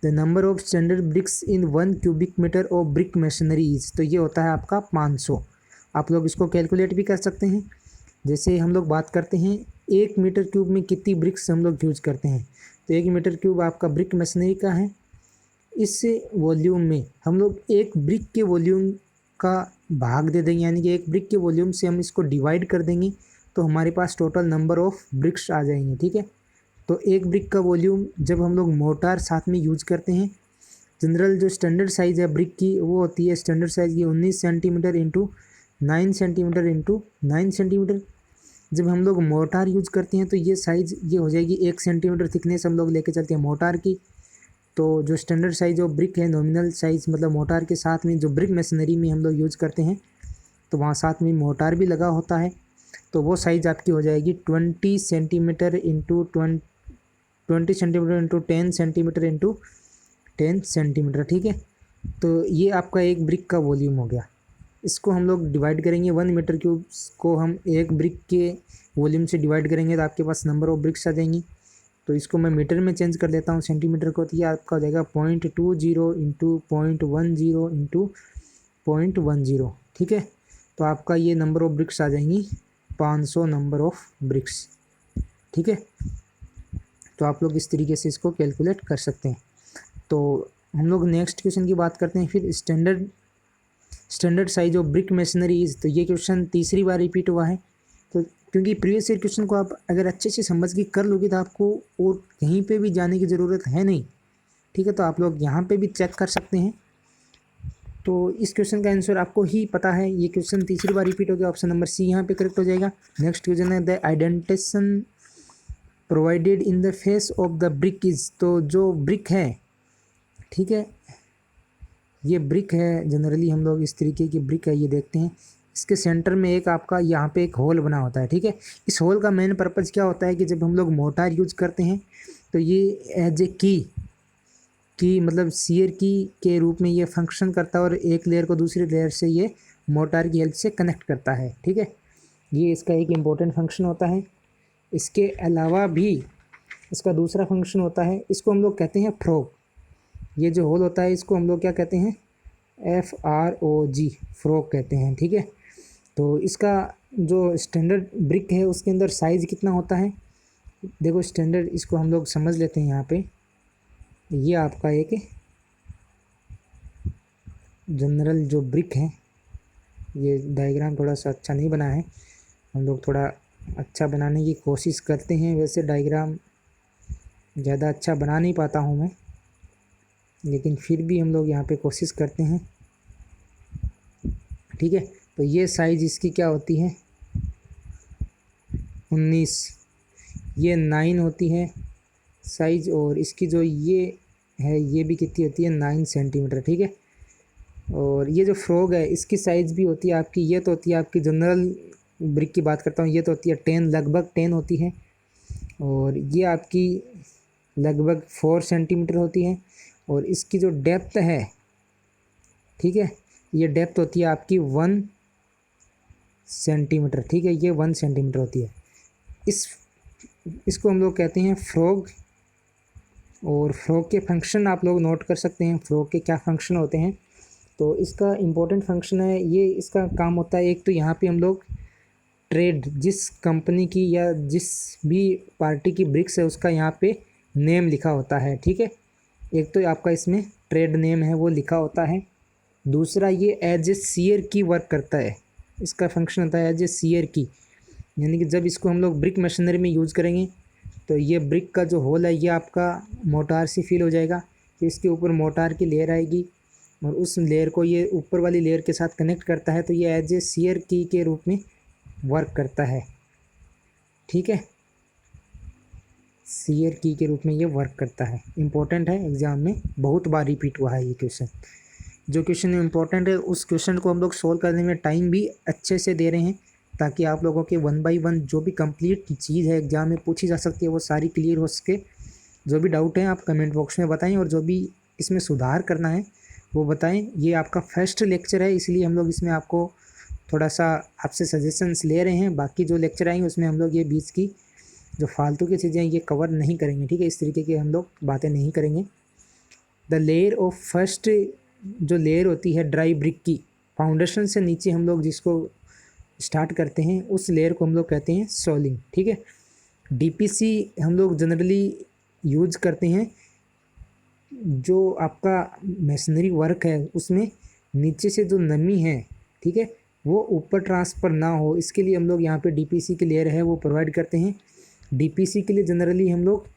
the number of standard bricks in 1 cubic metre of brick masonry is, तो ये होता है आपका 500। आप लोग इसको कैलकुलेट भी कर सकते हैं। जैसे हम लोग बात करते हैं 1 मीटर क्यूब में कितनी ब्रिक्स हम लोग यूज करते हैं, तो 1 मीटर क्यूब आपका ब्रिक मशीनरी का है। इस वॉल्यूम में हम लोग एक ब्रिक के वॉल्यूम का भाग दे देंगे, यानी कि एक ब्रिक के वॉल्यूम से हम इसको डिवाइड कर देंगे तो हमारे पास टोटल नंबर ऑफ ब्रिक्स आ जाएंगे। ठीक है, तो एक ब्रिक का वॉल्यूम जब हम लोग मोटार साथ में यूज करते हैं, जनरल जो स्टैंडर्ड साइज़ है ब्रिक की वो होती है स्टैंडर्ड साइज़ की 19 centimetre into 9 centimetre into 9 centimetre. जब हम लोग मोटार यूज करते हैं तो ये साइज़ ये हो जाएगी 1 सेंटीमीटर थिकनेस हम लोग लेके चलते हैं मोटार की। तो जो स्टैंडर्ड साइज ऑफ ब्रिक है, नॉमिनल साइज़ मतलब मोटार के साथ में जो ब्रिक मशीनरी में हम लोग यूज करते हैं तो वहाँ साथ में मोटार भी लगा होता है, तो वो साइज़ आपकी हो जाएगी 20 centimetre into 20 centimetre into 10 centimetre into 10 centimetre. ठीक है, तो ये आपका एक ब्रिक का वॉल्यूम हो गया। इसको हम लोग डिवाइड करेंगे 1 मीटर क्यूब को हम एक ब्रिक के वॉल्यूम से डिवाइड करेंगे तो आपके पास नंबर ऑफ ब्रिक्स आ जाएंगी। तो इसको मैं मीटर में चेंज कर देता हूँ सेंटीमीटर को, तो ये आपका हो जाएगा 0.20 इंटू 0.10 इंटू 0.10, ठीक है। तो आपका ये नंबर ऑफ ब्रिक्स आ जाएंगी 500 नंबर ऑफ ब्रिक्स, ठीक है। तो आप लोग इस तरीके से इसको कैलकुलेट कर सकते हैं। तो हम लोग नेक्स्ट क्वेश्चन की बात करते हैं फिर, standard size of brick masonry is. तो ये क्वेश्चन तीसरी बार रिपीट हुआ है, तो क्योंकि प्रीवियस ईयर क्वेश्चन को आप अगर अच्छे से समझ के कर लोगे तो आपको और कहीं पे भी जाने की ज़रूरत है नहीं, ठीक है। तो आप लोग यहाँ पे भी चेक कर सकते हैं। तो इस क्वेश्चन का आंसर आपको ही पता है, ये क्वेश्चन तीसरी बार रिपीट हो गया, ऑप्शन नंबर सी यहाँ पे करेक्ट हो जाएगा। नेक्स्ट क्वेश्चन है the indentation provided in the face of the brick is. तो जो ब्रिक है, ठीक है, ये ब्रिक है, जनरली हम लोग इस तरीके की ब्रिक है, ये देखते हैं। इसके सेंटर में एक आपका यहाँ पे एक होल बना होता है, ठीक है। इस होल का मेन पर्पज़ क्या होता है कि जब हम लोग मोटार यूज करते हैं तो ये एज ए की मतलब सीयर की के रूप में ये फंक्शन करता है और एक लेयर को दूसरी लेयर से ये मोटार की हेल्प से कनेक्ट करता है, ठीक है। ये इसका एक इम्पोर्टेंट फंक्शन होता है। इसके अलावा भी इसका दूसरा फंक्शन होता है, इसको हम लोग कहते हैं फ्रोग। ये जो होल होता है इसको हम लोग क्या कहते हैं, FROG, फ्रोग कहते हैं, ठीक है। तो इसका जो स्टैंडर्ड ब्रिक है उसके अंदर साइज़ कितना होता है, देखो स्टैंडर्ड, इसको हम लोग समझ लेते हैं यहाँ पे। ये आपका एक जनरल जो ब्रिक है, ये डायग्राम थोड़ा सा अच्छा नहीं बना है, हम लोग थोड़ा अच्छा बनाने की कोशिश करते हैं। वैसे डायग्राम ज़्यादा अच्छा बना नहीं पाता हूँ मैं, लेकिन फिर भी हम लोग यहाँ पे कोशिश करते हैं, ठीक है। तो ये साइज़ इसकी क्या होती है 19, ये 9 होती है साइज़, और इसकी जो ये है ये भी कितनी होती है 9 सेंटीमीटर, ठीक है। और ये जो फ्रॉग है इसकी साइज़ भी होती है आपकी, ये तो होती है आपकी जनरल ब्रिक की बात करता हूँ, ये तो होती है 10, लगभग 10 होती है, और ये आपकी लगभग 4 सेंटीमीटर होती है। और इसकी जो डेप्थ है, ठीक है, ये डेप्थ होती है आपकी 1 सेंटीमीटर, ठीक है, ये 1 सेंटीमीटर होती है। इसको हम लोग कहते हैं फ्रॉग। और फ्रॉग के फंक्शन आप लोग नोट कर सकते हैं, फ्रॉग के क्या फंक्शन होते हैं। तो इसका इम्पोर्टेंट फंक्शन है, ये इसका काम होता है, एक तो यहाँ पे हम लोग ट्रेड, जिस कंपनी की या जिस भी पार्टी की ब्रिक्स है उसका यहाँ पे नेम लिखा होता है, ठीक है। एक तो आपका इसमें ट्रेड नेम है वो लिखा होता है, दूसरा ये एज ए सीयर की वर्क करता है, इसका फंक्शन होता है एज ए सीयर की, यानी कि जब इसको हम लोग ब्रिक मशीनरी में यूज़ करेंगे तो ये ब्रिक का जो होल है ये आपका मोटार से फिल हो जाएगा, तो इसके ऊपर मोटार की लेयर आएगी और उस लेयर को ये ऊपर वाली लेयर के साथ कनेक्ट करता है, तो ये एज ए सीयर की के रूप में वर्क करता है, ठीक है। सीयर की के रूप में ये वर्क करता है, इम्पोर्टेंट है, एग्ज़ाम में बहुत बार रिपीट हुआ है ये क्वेश्चन। जो क्वेश्चन इम्पोर्टेंट है उस क्वेश्चन को हम लोग सोल्व करने में टाइम भी अच्छे से दे रहे हैं, ताकि आप लोगों के 1 बाय 1 जो भी कंप्लीट चीज़ है एग्ज़ाम में पूछी जा सकती है वो सारी क्लियर हो सके। जो भी डाउट है आप कमेंट बॉक्स में बताएं, और जो भी इसमें सुधार करना है वो बताएं। ये आपका फर्स्ट लेक्चर है, इसलिए हम लोग इसमें आपको थोड़ा सा आपसे सजेशंस ले रहे हैं। बाकी जो लेक्चर आएंगे उसमें हम लोग ये बीच की जो फालतू की चीज़ें ये कवर नहीं करेंगे, ठीक है, इस तरीके की हम लोग बातें नहीं करेंगे। द लेयर ऑफ फर्स्ट, जो लेयर होती है ड्राई ब्रिक की, फाउंडेशन से नीचे हम लोग जिसको स्टार्ट करते हैं उस लेयर को हम लोग कहते हैं सोलिंग, ठीक है। DPC हम लोग जनरली यूज करते हैं, जो आपका मशीनरी वर्क है उसमें नीचे से जो नमी है, ठीक है, वो ऊपर ट्रांसफ़र ना हो, इसके लिए हम लोग यहाँ पे DPC की लेयर है वो प्रोवाइड करते हैं। DPC के लिए जनरली हम लोग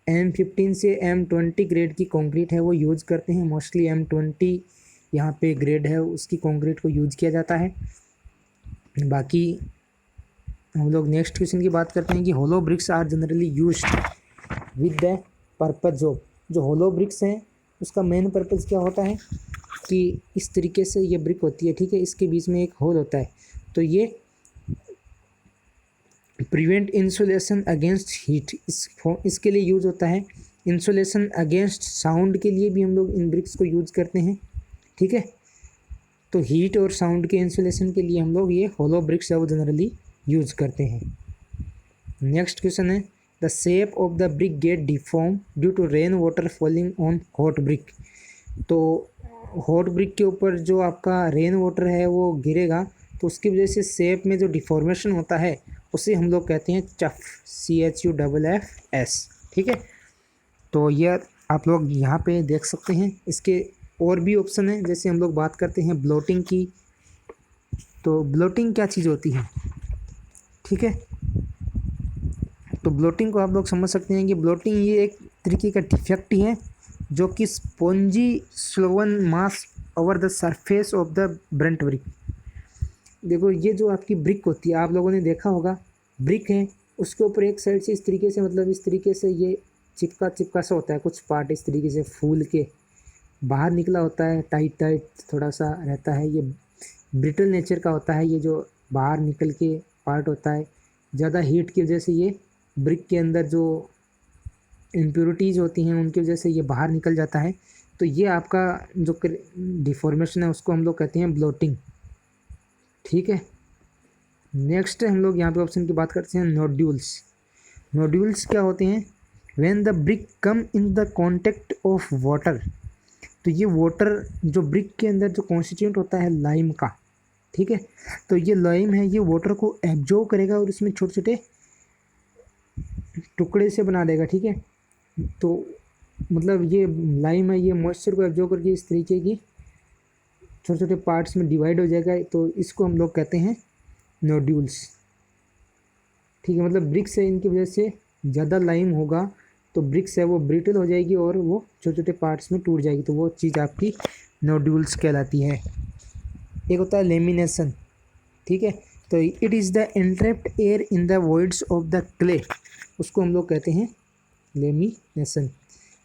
M15 से M20 ग्रेड की कंक्रीट है वो यूज़ करते हैं, मोस्टली M20 यहाँ पे ग्रेड है उसकी कंक्रीट को यूज़ किया जाता है। बाकी हम लोग नेक्स्ट क्वेश्चन की बात करते हैं कि hollow bricks are generally used with the purpose of. जो होलो ब्रिक्स हैं उसका मेन पर्पज़ क्या होता है कि इस तरीके से ये ब्रिक होती है, ठीक है, इसके बीच में एक होल होता है, तो ये प्रिवेंट इंसुलेशन अगेंस्ट हीट, इसके लिए यूज़ होता है। इंसुलेशन अगेंस्ट साउंड के लिए भी हम लोग इन ब्रिक्स को यूज़ करते हैं, ठीक है। तो हीट और साउंड के इंसुलेशन के लिए हम लोग ये होलो ब्रिक्स है वो जनरली यूज़ करते हैं। नेक्स्ट क्वेश्चन है the shape of the brick get deform due to rain water falling on hot brick. तो हॉट ब्रिक के ऊपर जो आपका रेन वाटर है वो गिरेगा तो उसकी वजह से शेप में जो डिफॉर्मेशन होता है उसे हम लोग कहते हैं चफ, CHUFFS। ठीक है, तो यह आप लोग यहाँ पे देख सकते हैं। इसके और भी ऑप्शन है, जैसे हम लोग बात करते हैं ब्लोटिंग की। तो ब्लोटिंग क्या चीज़ होती है, ठीक है, तो ब्लोटिंग को आप लोग समझ सकते हैं कि ब्लोटिंग ये एक तरीके का डिफेक्ट ही है जो कि spongy Sloan mass over the surface of the Brunt brick. देखो ये जो आपकी ब्रिक होती है, आप लोगों ने देखा होगा ब्रिक है, उसके ऊपर एक साइड से इस तरीके से, मतलब इस तरीके से ये चिपका चिपका सा होता है, कुछ पार्ट इस तरीके से फूल के बाहर निकला होता है, टाइट टाइट थोड़ा सा रहता है। ये ब्रिटल नेचर का होता है, ये जो बाहर निकल के पार्ट होता है, ज़्यादा हीट की वजह से ये ब्रिक के अंदर जो इम्प्योरिटीज़ होती हैं उनकी वजह से ये बाहर निकल जाता है। तो ये आपका जो डिफॉर्मेशन है उसको हम लोग कहते हैं ब्लोटिंग। ठीक है, नेक्स्ट हम लोग यहाँ पे ऑप्शन की बात करते हैं नोड्यूल्स। नोड्यूल्स क्या होते हैं, when the brick come in the contact of water. तो ये वाटर जो ब्रिक के अंदर जो कॉन्स्टिट्यूएंट होता है लाइम का, ठीक है, तो ये लाइम है, ये वाटर को एब्जॉर्ब करेगा और इसमें छोटे छोटे टुकड़े से बना देगा। ठीक है, तो मतलब ये लाइम है, ये मॉइस्चर को एब्जॉर्ब करके इस तरीके की छोटे छोटे पार्ट्स में डिवाइड हो जाएगा, तो इसको हम लोग कहते हैं नोड्यूल्स। ठीक है, मतलब ब्रिक्स है, इनकी वजह से ज़्यादा लाइम होगा तो ब्रिक्स है वो ब्रिटल हो जाएगी और वो छोटे छोटे पार्ट्स में टूट जाएगी, तो वो चीज़ आपकी नोड्यूल्स कहलाती है। एक होता है लेमिनेशन। ठीक है, तो it is the entrapped air in the voids of the clay, उसको हम लोग कहते हैं लेमिनेशन।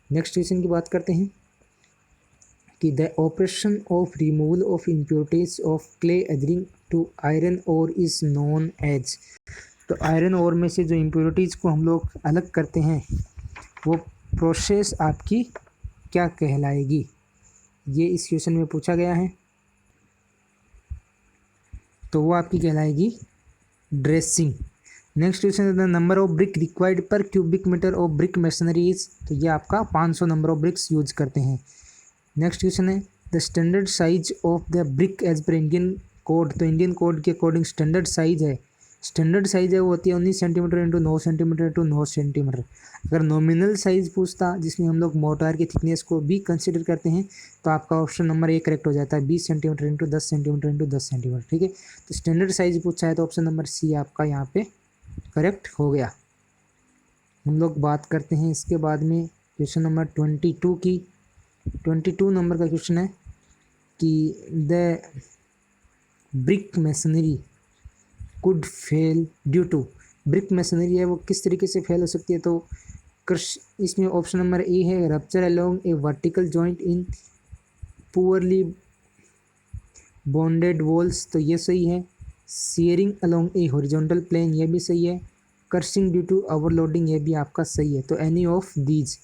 नेक्स्ट क्वेश्चन की बात करते हैं कि the operation of removal of impurities of clay adhering to iron ore is known as. तो आयरन ओर में से जो इम्प्योरिटीज़ को हम लोग अलग करते हैं वो प्रोसेस आपकी क्या कहलाएगी, ये इस क्वेश्चन में पूछा गया है। तो वो आपकी कहलाएगी ड्रेसिंग। नेक्स्ट क्वेश्चन है the number of brick required per cubic metre of brick masonries. तो ये आपका 500 नंबर ऑफ ब्रिक्स यूज करते हैं। नेक्स्ट क्वेश्चन है the standard size of the brick as per Indian code. तो इंडियन कोड के according standard size है, standard size है वो होती है 19 centimetre into 9 centimetre into 9 centimetre. अगर नॉमिनल साइज पूछता जिसमें हम लोग मोटार की थिकनेस को भी कंसिडर करते हैं तो आपका ऑप्शन नंबर ए करेक्ट हो जाता है, 20 centimetre into 10 centimetre into 10 centimetre. ठीक है, तो स्टैंडर्ड साइज पूछा है तो ऑप्शन नंबर सी आपका यहाँ पे करेक्ट हो गया। हम लोग बात करते हैं इसके बाद में क्वेश्चन नंबर 22 की। 22 नंबर का क्वेश्चन है कि the brick masonry could fail due to. Brick masonry है वो किस तरीके से फेल हो सकती है, तो इसमें ऑप्शन नंबर ए है rupture along a vertical joint in poorly bonded walls, तो ये सही है। Shearing along a horizontal plane, ये भी सही है। कर्सिंग ड्यू टू ओवरलोडिंग, ये भी आपका सही है। तो एनी ऑफ दीज,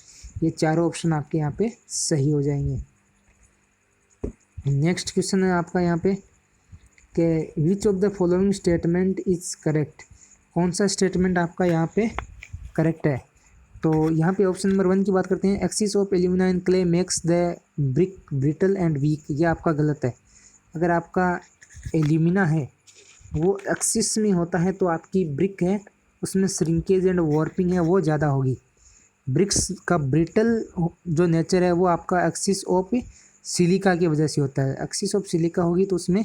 ये चारों ऑप्शन आपके यहाँ पे सही हो जाएंगे। नेक्स्ट क्वेश्चन है आपका यहाँ पे कि which of the following statement is correct. कौन सा स्टेटमेंट आपका यहाँ पे करेक्ट है, तो यहाँ पे ऑप्शन नंबर 1 की बात करते हैं excess of alumina in clay makes the brick brittle and weak, ये आपका गलत है। अगर आपका एल्यूमिना है वो एक्सिस में होता है तो आपकी ब्रिक है उसमें श्रिंकेज एंड वॉर्पिंग है वो ज़्यादा होगी। ब्रिक्स का ब्रिटल जो नेचर है वो आपका एक्सिस ऑफ सिलिका की वजह से होता है। एक्सिस ऑफ सिलिका होगी तो उसमें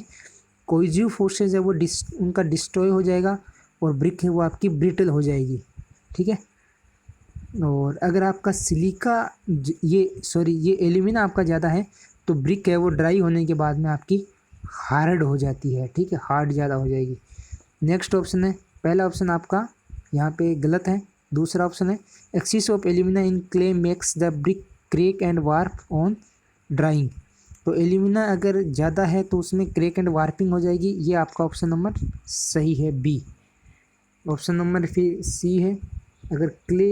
कोइजिव फोर्सेज है वो उनका डिस्ट्रॉय हो जाएगा और ब्रिक है वो आपकी ब्रिटल हो जाएगी। ठीक है, और अगर आपका सिलिका ये एल्यूमिना आपका ज़्यादा है तो ब्रिक है वो ड्राई होने के बाद में आपकी हार्ड हो जाती है। ठीक है, हार्ड ज़्यादा हो जाएगी। नेक्स्ट ऑप्शन है, पहला ऑप्शन आपका यहाँ पे गलत है। दूसरा ऑप्शन है axis of alumina in clay makes the brick crack and warp on drawing. तो एल्यूमिना अगर ज़्यादा है तो उसमें क्रेक एंड वार्पिंग हो जाएगी, ये आपका ऑप्शन नंबर सही है बी। ऑप्शन नंबर फिर सी है, अगर क्ले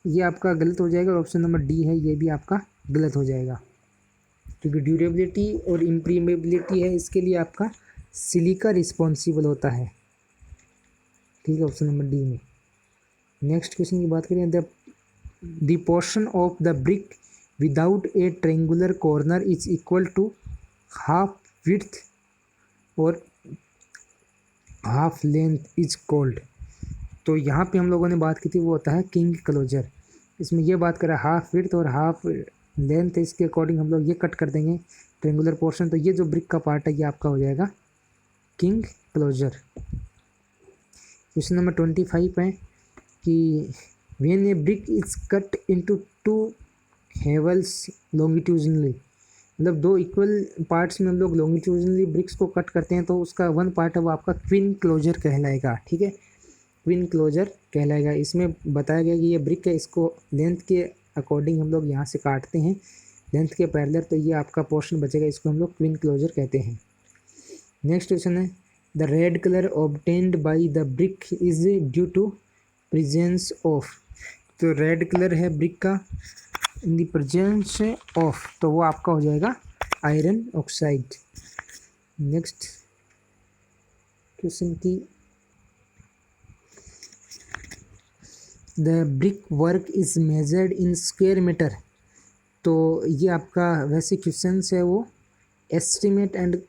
ये आपका गलत हो जाएगा और ऑप्शन नंबर डी है ये भी आपका गलत हो जाएगा, क्योंकि ड्यूरेबिलिटी और इम्प्रीमेबिलिटी है इसके लिए आपका सिलिका रिस्पॉन्सिबल होता है। ठीक है, ऑप्शन नंबर डी में। नेक्स्ट क्वेश्चन की बात करें, the portion of the brick without a triangular corner is equal to half width और हाफ लेंथ इज कॉल्ड। तो यहाँ पे हम लोगों ने बात की थी वो होता है किंग क्लोजर। इसमें ये बात करें हाफ विड्थ और हाफ लेंथ, इसके अकॉर्डिंग हम लोग ये कट कर देंगे ट्रायंगुलर पोर्शन, तो ये जो ब्रिक का पार्ट है ये आपका हो जाएगा किंग क्लोजर। क्वेश्चन नंबर 25 है कि when a brick is cut into two halves longitudinally, मतलब दो इक्वल पार्ट्स में हम लोग लॉन्गिट्यूजनली ब्रिक्स को कट करते हैं तो उसका वन पार्ट है वो आपका क्वीन क्लोजर कहलाएगा। ठीक है, क्वीन क्लोजर कहलाएगा। इसमें बताया गया कि ये ब्रिक है, इसको लेंथ के अकॉर्डिंग हम लोग यहाँ से काटते हैं लेंथ के पैरेलल, तो ये आपका पोर्शन बचेगा, इसको हम लोग क्वीन क्लोजर कहते हैं। नेक्स्ट क्वेश्चन है, the red colour obtained by the brick is due to presence of, तो रेड कलर है ब्रिक का इन द प्रेजेंस ऑफ, तो वो आपका हो जाएगा आयरन ऑक्साइड। नेक्स्ट क्वेश्चन की, the brick work is measured in square metre, तो ये आपका वैसे क्वेश्चन है वो एस्टिमेट एंड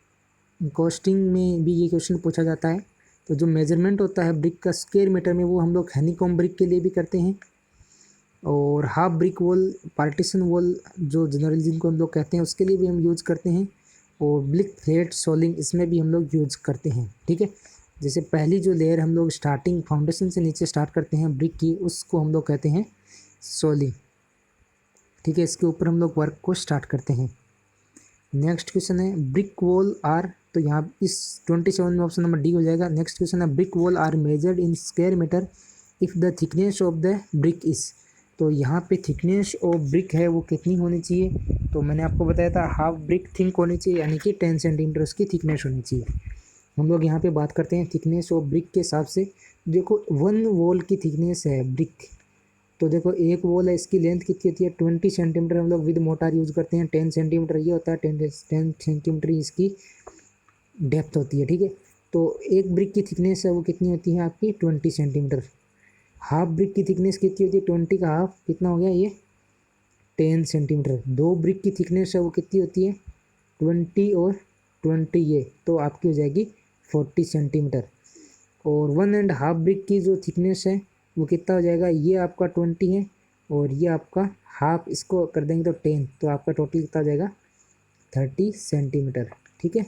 कॉस्टिंग में भी ये क्वेश्चन पूछा जाता है। तो जो मेजरमेंट होता है ब्रिक का स्क्वायर मीटर में वो हम लोग हनीकॉम्ब ब्रिक के लिए भी करते हैं, और half brick wall, partition wall जो जनरल जिनको हम लोग कहते हैं उसके लिए भी हम यूज़ करते हैं, और ब्रिक फ्लेट सोलिंग इसमें भी हम लोग यूज़ करते हैं। ठीक है, जैसे पहली जो लेयर हम लोग स्टार्टिंग फाउंडेशन से नीचे स्टार्ट करते हैं ब्रिक की, उसको हम लोग कहते हैं सोलिंग। ठीक है, इसके ऊपर हम लोग वर्क को स्टार्ट करते हैं। नेक्स्ट क्वेश्चन है, ब्रिक वॉल आर, तो यहाँ इस 27 में ऑप्शन नंबर डी हो जाएगा। नेक्स्ट क्वेश्चन है, brick wall are measured in square metre if the thickness of the brick is, तो यहाँ पे थिकनेस ऑफ ब्रिक है वो कितनी होनी चाहिए, तो मैंने आपको बताया था हाफ ब्रिक थिक होनी चाहिए, यानी कि 10 सेंटीमीटर उसकी थिकनेस होनी चाहिए। हम लोग यहाँ पे बात करते हैं थिकनेस ऑफ ब्रिक के हिसाब से। देखो वन वॉल की थिकनेस है ब्रिक, तो देखो एक वॉल है, इसकी लेंथ कितनी होती है 20 सेंटीमीटर, हम लोग विद मोटार यूज़ करते हैं 10 सेंटीमीटर ये होता है, 10 सेंटीमीटर इसकी डेप्थ होती है। ठीक है, तो एक ब्रिक की थिकनेस है वो कितनी होती है आपकी 20 सेंटीमीटर। हाफ ब्रिक की थिकनेस कितनी होती है 20 का हाफ कितना हो गया ये 10 सेंटीमीटर। दो ब्रिक की थिकनेस है वो कितनी होती है 20 और 20 ये, तो आपकी हो जाएगी 40 सेंटीमीटर। और 1.5 ब्रिक की जो थिकनेस है वो कितना हो जाएगा, ये आपका 20 है और ये आपका हाफ, इसको कर देंगे तो 10, तो आपका टोटल कितना हो जाएगा 30 सेंटीमीटर। ठीक है,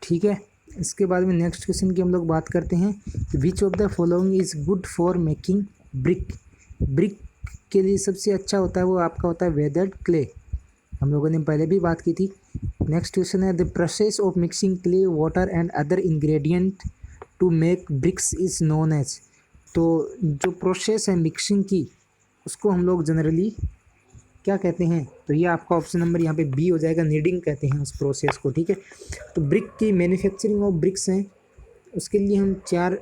ठीक है। इसके बाद में नेक्स्ट क्वेश्चन की हम लोग बात करते हैं कि which of the following is good for making brick, brick के लिए सबसे अच्छा होता है वो आपका होता है वेदर्ड क्ले, हम लोगों ने पहले भी बात की थी। नेक्स्ट क्वेश्चन है, the process of mixing clay water and other ingredient to make bricks is known as, तो जो प्रोसेस है मिक्सिंग की उसको हम लोग जनरली क्या कहते हैं, तो ये आपका ऑप्शन नंबर यहाँ पे बी हो जाएगा, नीडिंग कहते हैं उस प्रोसेस को। ठीक है, तो ब्रिक की मैन्युफैक्चरिंग ऑफ ब्रिक्स हैं उसके लिए हम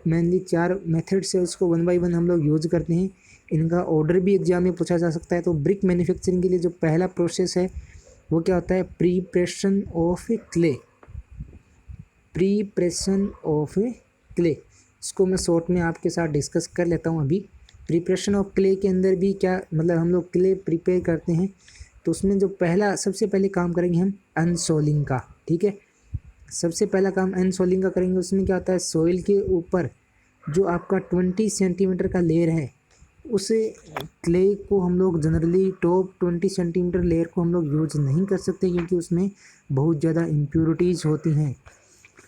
मेनली चार मेथड्स है उसको 1 बाय 1 हम लोग यूज़ करते हैं। इनका ऑर्डर भी एग्जाम में पूछा जा सकता है। तो ब्रिक मैन्युफैक्चरिंग के लिए जो पहला प्रोसेस है वो क्या होता है, preparation of clay, preparation of clay, इसको मैं शॉर्ट में आपके साथ डिस्कस कर लेता हूँ अभी। प्रिपरेशन ऑफ क्ले के अंदर भी क्या मतलब हम लोग क्ले प्रिपेयर करते हैं, तो उसमें जो पहला सबसे पहले काम करेंगे हम अनसोलिंग का। ठीक है, सबसे पहला काम अनसोलिंग का करेंगे। उसमें क्या होता है, सॉइल के ऊपर जो आपका 20 सेंटीमीटर का लेयर है उस क्ले को हम लोग जनरली टॉप 20 सेंटीमीटर लेयर को हम लोग यूज नहीं कर सकते क्योंकि उसमें बहुत ज़्यादा इम्प्योरिटीज़ होती हैं,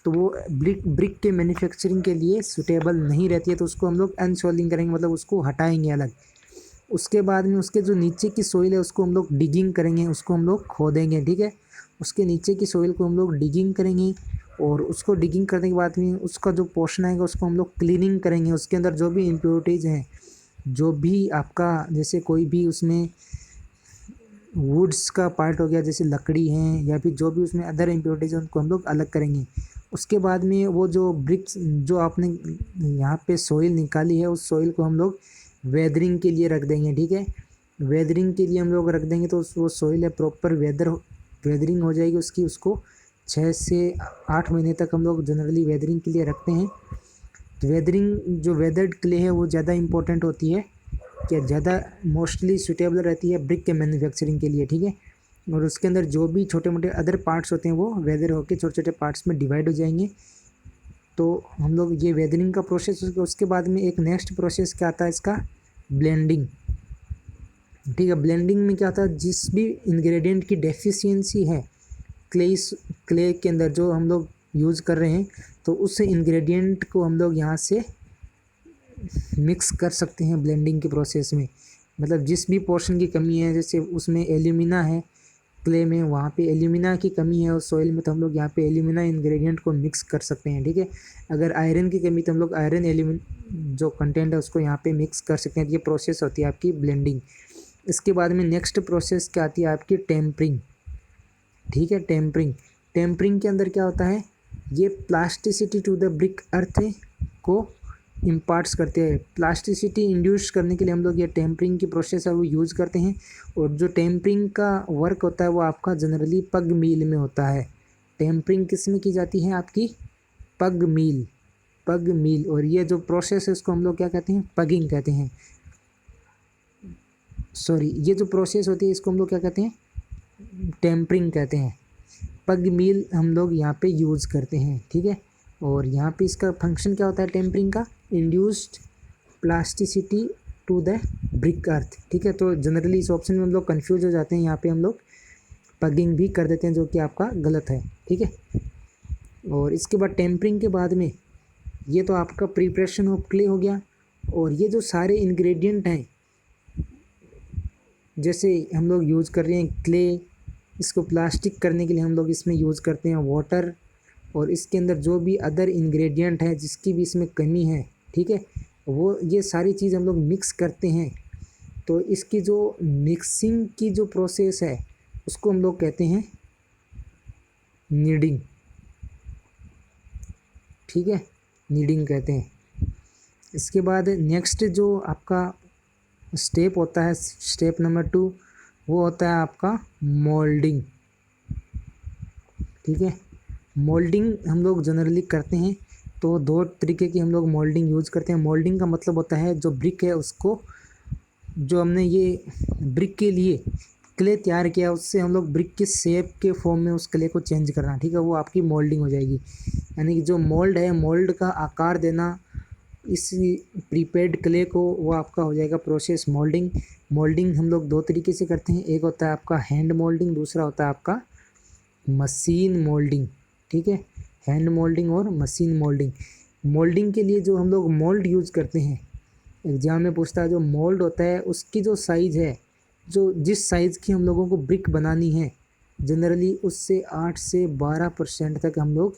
तो वो ब्रिक के मैन्युफैक्चरिंग के लिए सूटेबल नहीं रहती है, तो उसको हम लोग अनसोलिंग करेंगे, मतलब उसको हटाएंगे अलग। उसके बाद में उसके जो नीचे की सोइल है उसको हम लोग डिगिंग करेंगे, उसको हम लोग खोदेंगे। ठीक है, उसके नीचे की सोइल को हम लोग डिगिंग करेंगे और उसको डिगिंग करने के बाद में उसका जो पोर्शन आएगा उसको हम लोग क्लीनिंग करेंगे। उसके अंदर जो भी इम्प्योरिटीज़ हैं, जो भी आपका जैसे कोई भी उसमें वुड्स का पार्ट हो गया जैसे लकड़ी है या फिर जो भी उसमें अदर इम्प्योरिटीज़ हैं उनको हम लोग अलग करेंगे। उसके बाद में वो जो ब्रिक्स जो आपने यहाँ पे सोइल निकाली है उस सोइल को हम लोग वेदरिंग के लिए रख देंगे। ठीक है, वेदरिंग के लिए हम लोग रख देंगे तो वो सोइल है प्रॉपर वेदरिंग हो जाएगी उसकी, उसको 6 से 8 महीने तक हम लोग जनरली वेदरिंग के लिए रखते हैं। तो वेदरिंग जो वेदर्ड क्ले है वो ज़्यादा इंपॉर्टेंट होती है, क्या ज़्यादा मोस्टली सूटेबल रहती है ब्रिक के मैन्युफैक्चरिंग के लिए, ठीक है। और उसके अंदर जो भी छोटे मोटे अदर पार्ट्स होते हैं वो वेदर होके छोटे छोटे पार्ट्स में डिवाइड हो जाएंगे। तो हम लोग ये वेदरिंग का प्रोसेस, उसके बाद में एक नेक्स्ट प्रोसेस क्या आता है इसका, ब्लेंडिंग, ठीक है। ब्लेंडिंग में क्या होता है, जिस भी इंग्रेडिएंट की डेफिशिएंसी है क्ले के अंदर जो हम लोग यूज़ कर रहे हैं, तो उस इंग्रेडिएंट को हम लोग यहाँ से मिक्स कर सकते हैं ब्लेंडिंग के प्रोसेस में। मतलब जिस भी पोर्शन की कमी है, जैसे उसमें एल्यूमिना है क्ले में, वहाँ पे एल्यूमिना की कमी है, और सॉइल में तो हम लोग यहाँ पे एल्यूमिना इंग्रेडिएंट को मिक्स कर सकते हैं, ठीक है। अगर आयरन की कमी तो हम लोग आयरन एल्यूमिन जो कंटेंट है उसको यहाँ पे मिक्स कर सकते हैं। ये प्रोसेस होती है आपकी ब्लेंडिंग। इसके बाद में नेक्स्ट प्रोसेस क्या आती है आपकी, टेम्परिंग, ठीक है। टेम्परिंग के अंदर क्या होता है, ये प्लास्टिसिटी टू द ब्रिक अर्थ को इम्पार्ट्स करते हैं। प्लास्टिसिटी इंड्यूस करने के लिए हम लोग ये टेम्परिंग की प्रोसेस है वो यूज़ करते हैं। और जो टेम्परिंग का वर्क होता है वो आपका जनरली पग मील में होता है। टेम्परिंग किस में की जाती है आपकी, पग मील। और ये जो प्रोसेस है उसको हम लोग क्या कहते हैं, पगिंग कहते हैं। सॉरी, ये जो प्रोसेस होती है इसको हम लोग क्या कहते हैं, टेम्परिंग कहते हैं। पग मील हम लोग यहाँ पे यूज़ करते हैं, ठीक है। और यहाँ पे इसका फंक्शन क्या होता है टेम्परिंग का, induced plasticity to the brick earth, ठीक है। तो जनरली इस ऑप्शन में हम लोग कन्फ्यूज हो जाते हैं, यहाँ पे हम लोग पगिंग भी कर देते हैं जो कि आपका गलत है, ठीक है। और इसके बाद टेम्परिंग के बाद में ये तो आपका प्रिपरेशन ऑफ क्ले हो गया। और ये जो सारे इंग्रेडिएंट हैं, जैसे हम लोग यूज़ कर रहे हैं क्ले, इसको प्लास्टिक करने के लिए हम लोग इसमें यूज़ करते हैं वाटर, और इसके अंदर जो भी अदर इंग्रेडिएंट है जिसकी भी इसमें कमी है, ठीक है, वो ये सारी चीज़ हम लोग मिक्स करते हैं। तो इसकी जो मिक्सिंग की जो प्रोसेस है उसको हम लोग कहते हैं नीडिंग, ठीक है, नीडिंग कहते हैं। इसके बाद नेक्स्ट जो आपका स्टेप होता है, स्टेप नंबर 2, वो होता है आपका मोल्डिंग, ठीक है। मोल्डिंग हम लोग जनरली करते हैं तो 2 तरीके की हम लोग मोल्डिंग यूज़ करते हैं। मोल्डिंग का मतलब होता है जो ब्रिक है उसको, जो हमने ये ब्रिक के लिए क्ले तैयार किया उससे हम लोग ब्रिक के शेप के फॉर्म में उस क्ले को चेंज करना, ठीक है, वो आपकी मोल्डिंग हो जाएगी। यानी कि जो मोल्ड है, मोल्ड का आकार देना इस प्रीपेड क्ले को, वो आपका हो जाएगा प्रोसेस मोल्डिंग। मोल्डिंग हम लोग 2 तरीके से करते हैं, एक होता है आपका हैंड मोल्डिंग, दूसरा होता है आपका मशीन मोल्डिंग, ठीक है। हैंड मोल्डिंग और मशीन मोल्डिंग। मोल्डिंग के लिए जो हम लोग मोल्ड यूज़ करते हैं, एग्जाम में पूछता है, जो मोल्ड होता है उसकी जो साइज़ है, जो जिस साइज़ की हम लोगों को ब्रिक बनानी है, जनरली उससे 8 से 12% तक हम लोग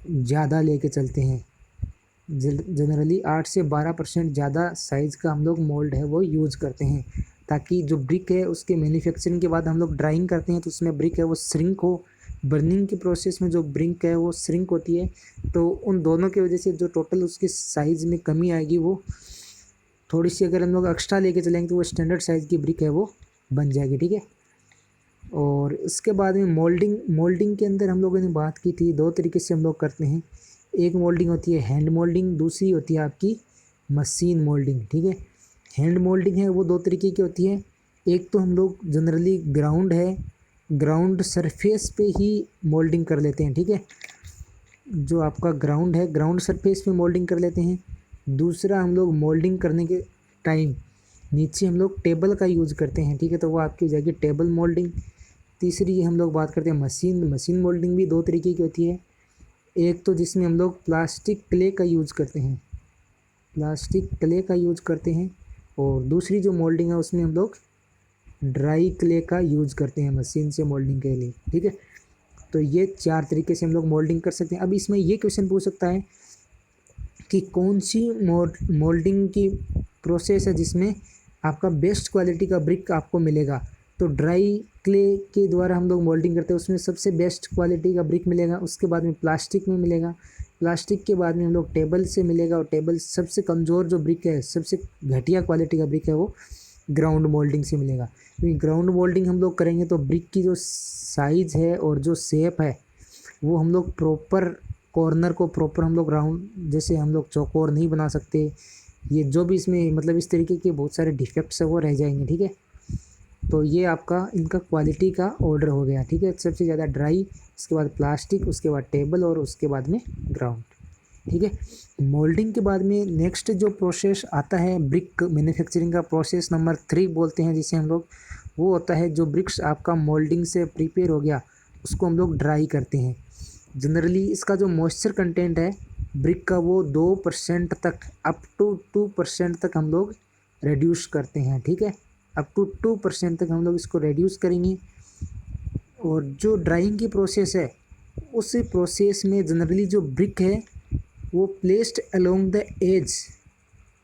ज़्यादा लेके चलते हैं। जनरली 8 से 12% ज़्यादा साइज़ का हम लोग मोल्ड है वो यूज़ करते हैं, ताकि जो ब्रिक है उसके मैन्युफैक्चरिंग के बाद हम लोग ड्राइंग करते हैं तो उसमें ब्रिक है वो श्रिंक हो। बर्निंग के प्रोसेस में जो ब्रिक है वो श्रिंक होती है, तो उन दोनों की वजह से जो टोटल उसकी साइज़ में कमी आएगी वो थोड़ी सी, अगर हम लोग एक्स्ट्रा लेके चलेंगे तो वो स्टैंडर्ड साइज़ की ब्रिक है वो बन जाएगी, ठीक है। और इसके बाद में मोल्डिंग के अंदर हम लोगों ने बात की थी 2 तरीके से हम लोग करते हैं। एक मोल्डिंग होती है हैंड मोल्डिंग, दूसरी होती है आपकी मशीन मोल्डिंग, ठीक है। हैंड मोल्डिंग है वो 2 तरीके की होती है। एक तो हम लोग जनरली ग्राउंड सरफेस पे ही मोल्डिंग कर लेते हैं, ठीक है, जो आपका ग्राउंड है ग्राउंड सरफेस पे मोल्डिंग कर लेते हैं। दूसरा हम लोग मोल्डिंग करने के टाइम नीचे हम लोग टेबल का यूज़ करते हैं, ठीक है, तो वो आपकी हो जाएगी टेबल मोल्डिंग। तीसरी हम लोग बात करते हैं मशीन मोल्डिंग भी 2 तरीके की होती है। एक तो जिसमें हम लोग प्लास्टिक क्ले का यूज़ करते हैं, और दूसरी जो मोल्डिंग है उसमें हम लोग ड्राई क्ले का यूज़ करते हैं मशीन से मोल्डिंग के लिए, ठीक है। तो ये 4 तरीके से हम लोग मोल्डिंग कर सकते हैं। अब इसमें ये क्वेश्चन पूछ सकता है कि कौन सी मोल्डिंग की प्रोसेस है जिसमें आपका बेस्ट क्वालिटी का ब्रिक आपको मिलेगा। तो ड्राई क्ले के द्वारा हम लोग मोल्डिंग करते हैं, उसमें सबसे बेस्ट क्वालिटी का ब्रिक मिलेगा। उसके बाद में प्लास्टिक में मिलेगा, प्लास्टिक के बाद में हम लोग टेबल से मिलेगा, और टेबल सबसे कमज़ोर जो ब्रिक है, सबसे घटिया क्वालिटी का ब्रिक है वो ग्राउंड मोल्डिंग से मिलेगा। क्योंकि ग्राउंड मोल्डिंग हम लोग करेंगे तो ब्रिक की जो साइज़ है और जो शेप है वो हम लोग प्रॉपर कॉर्नर को प्रॉपर हम लोग राउंड, जैसे हम लोग चौकोर नहीं बना सकते, ये जो भी इसमें मतलब इस तरीके के बहुत सारे डिफेक्ट्स है वो रह जाएंगे, ठीक है। तो ये आपका इनका क्वालिटी का ऑर्डर हो गया, ठीक है। सबसे ज़्यादा ड्राई, उसके बाद प्लास्टिक, उसके बाद टेबल और उसके बाद में ग्राउंड, ठीक है। मोल्डिंग के बाद में नेक्स्ट जो प्रोसेस आता है ब्रिक मैन्युफैक्चरिंग का प्रोसेस नंबर 3 बोलते हैं जिसे हम लोग, वो होता है जो ब्रिक्स आपका मोल्डिंग से प्रिपेयर हो गया उसको हम लोग ड्राई करते हैं। जनरली इसका जो मॉइस्चर कंटेंट है ब्रिक का वो 2% तक, अप टू 2% तक हम लोग रिड्यूस करते हैं, ठीक है। अप टू 2% तक हम लोग इसको रिड्यूस करेंगे। और जो ड्राइंग की प्रोसेस है उस प्रोसेस में जनरली जो ब्रिक है वो प्लेस्ड अलोंग द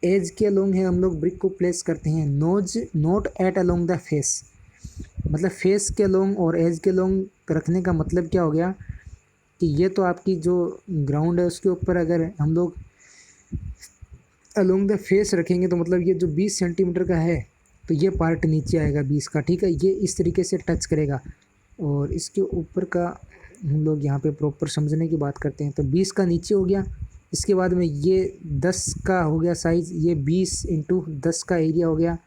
एज के अलोंग है हम लोग ब्रिक को प्लेस करते हैं, not at along the face. मतलब फेस के अलोंग और एज के अलोंग रखने का मतलब क्या हो गया कि ये तो आपकी जो ग्राउंड है उसके ऊपर अगर हम लोग अलोंग द फेस रखेंगे तो मतलब ये जो 20 सेंटीमीटर का है तो ये पार्ट नीचे आएगा 20 का, ठीक है। ये इस तरीके से टच करेगा और इसके ऊपर का हम लोग यहाँ पे प्रॉपर समझने की बात करते हैं। तो 20 का नीचे हो गया, इसके बाद में ये 10 का हो गया साइज़, ये 20 इंटू 10 का एरिया हो गया,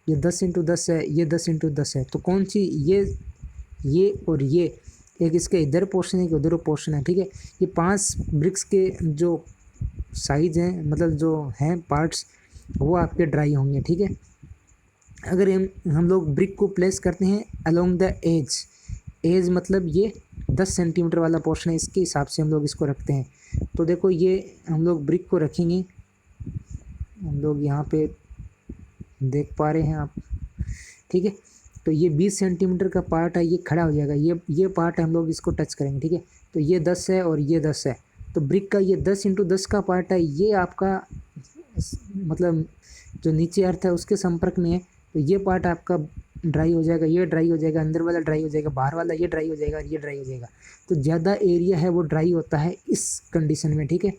ये 10 इंटू 10 है, ये 10 इंटू 10 है। तो कौन सी ये और ये एक इसके इधर पोर्शन है कि उधर पोर्शन है, ठीक है। ये 5 ब्रिक्स के जो साइज हैं मतलब जो हैं पार्ट्स वो आपके ड्राई होंगे, ठीक है। अगर हम लोग ब्रिक को प्लेस करते हैं अलोंग द एज मतलब ये 10 सेंटीमीटर वाला पोर्शन है, इसके हिसाब से हम लोग इसको रखते हैं। तो देखो ये हम लोग ब्रिक को रखेंगे, हम लोग यहाँ पे देख पा रहे हैं आप, ठीक है। तो ये 20 सेंटीमीटर का पार्ट है, ये खड़ा हो जाएगा, ये पार्ट हम लोग इसको टच करेंगे, ठीक है। तो ये 10 है और ये 10 है, तो ब्रिक का ये 10 इंटू 10 का पार्ट है, ये आपका मतलब जो नीचे अर्थ है उसके संपर्क में है, तो ये पार्ट आपका ड्राई हो जाएगा, ये ड्राई हो जाएगा, अंदर वाला ड्राई हो जाएगा, बाहर वाला ये ड्राई हो जाएगा और ये ड्राई हो जाएगा। तो ज़्यादा एरिया है वो ड्राई होता है इस कंडीशन में, ठीक है।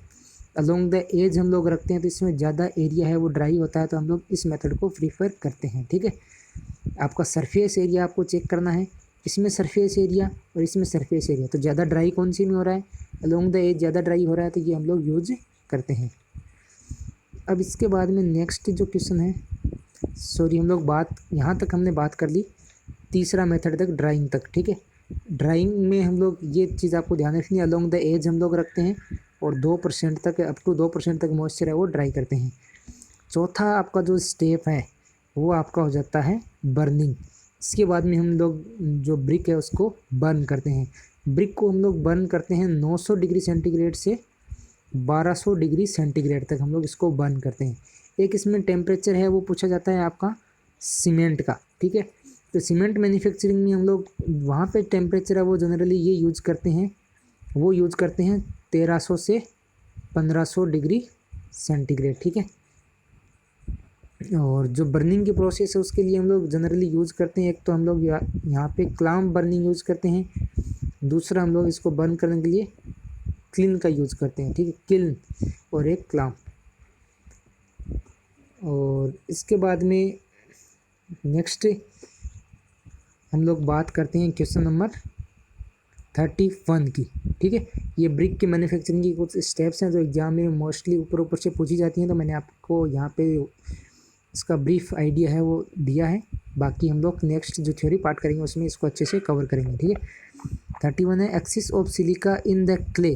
अलोंग द एज हम लोग रखते हैं तो इसमें ज़्यादा एरिया है वो ड्राई होता है, तो हम लोग इस मेथड को प्रीफर करते हैं, ठीक है। आपका सरफेस एरिया आपको चेक करना है, इसमें सरफेस एरिया और इसमें सरफेस एरिया, तो ज़्यादा ड्राई कौन सी में हो रहा है, अलोंग द एज ज़्यादा ड्राई हो रहा है, तो ये हम लोग यूज करते हैं। अब इसके बाद में नेक्स्ट जो क्वेश्चन है, सॉरी हम लोग बात यहाँ तक हमने बात कर ली, तीसरा मेथड तक ड्राइंग तक, ठीक है। ड्राइंग में हम लोग ये चीज़ आपको ध्यान रखनी है, अलोंग द एज हम लोग रखते हैं और 2% तक, अप टू 2% तक मॉइस्चर है वो ड्राई करते हैं। चौथा आपका जो स्टेप है वो आपका हो जाता है बर्निंग। इसके बाद में हम लोग जो ब्रिक है उसको बर्न करते हैं। ब्रिक को हम लोग बर्न करते हैं 900 डिग्री सेंटीग्रेड से 1200 डिग्री सेंटीग्रेड तक हम लोग इसको बर्न करते हैं। एक इसमें टेम्परेचर है वो पूछा जाता है आपका सीमेंट का, ठीक है। तो सीमेंट मैन्युफैक्चरिंग में हम लोग वहाँ पे टेम्परेचर है वो जनरली ये यूज करते हैं, वो यूज करते हैं 1300 से 1500 डिग्री सेंटीग्रेड, ठीक है। और जो बर्निंग की प्रोसेस है उसके लिए हम लोग जनरली यूज़ करते हैं, एक तो हम लोग यहाँ पे क्लाम्प बर्निंग यूज़ करते हैं, दूसरा हम लोग इसको बर्न करने के लिए क्लिन का यूज़ करते हैं, ठीक है, क्लिन और एक क्लाम्प। और इसके बाद में नेक्स्ट हम लोग बात करते हैं क्वेश्चन नंबर 31 की, ठीक है। ये ब्रिक की मैन्युफैक्चरिंग की कुछ स्टेप्स हैं जो एग्जाम में मोस्टली ऊपर से पूछी जाती हैं, तो मैंने आपको यहाँ पे इसका ब्रीफ आइडिया है वो दिया है। बाकी हम लोग नेक्स्ट जो थ्योरी पार्ट करेंगे उसमें इसको अच्छे से कवर करेंगे, ठीक है। 31 है axis of silica in the clay.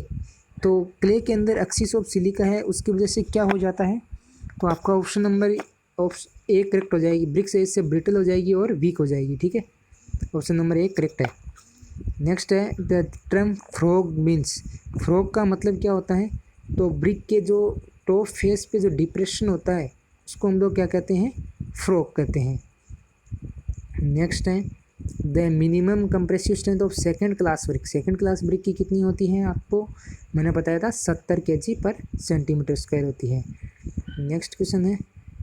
तो क्ले के अंदर एक्सिस ऑफ सिलिका है, उसकी वजह से क्या हो जाता है, तो आपका ऑप्शन नंबर ए करेक्ट हो जाएगी, ब्रिक्स एज से ब्रिटल हो जाएगी और वीक हो जाएगी, ठीक है। ऑप्शन नंबर ए करेक्ट है। नेक्स्ट है the term frog means. Frog का मतलब क्या होता है, तो ब्रिक के जो टॉप फेस पे जो डिप्रेशन होता है उसको हम लोग क्या कहते हैं, फ्रॉग कहते हैं। नेक्स्ट है the minimum compressive strength of second class brick. Second class brick की कितनी होती है, आपको मैंने बताया था 70 kg पर सेंटीमीटर स्क्वायर होती है। नेक्स्ट क्वेश्चन है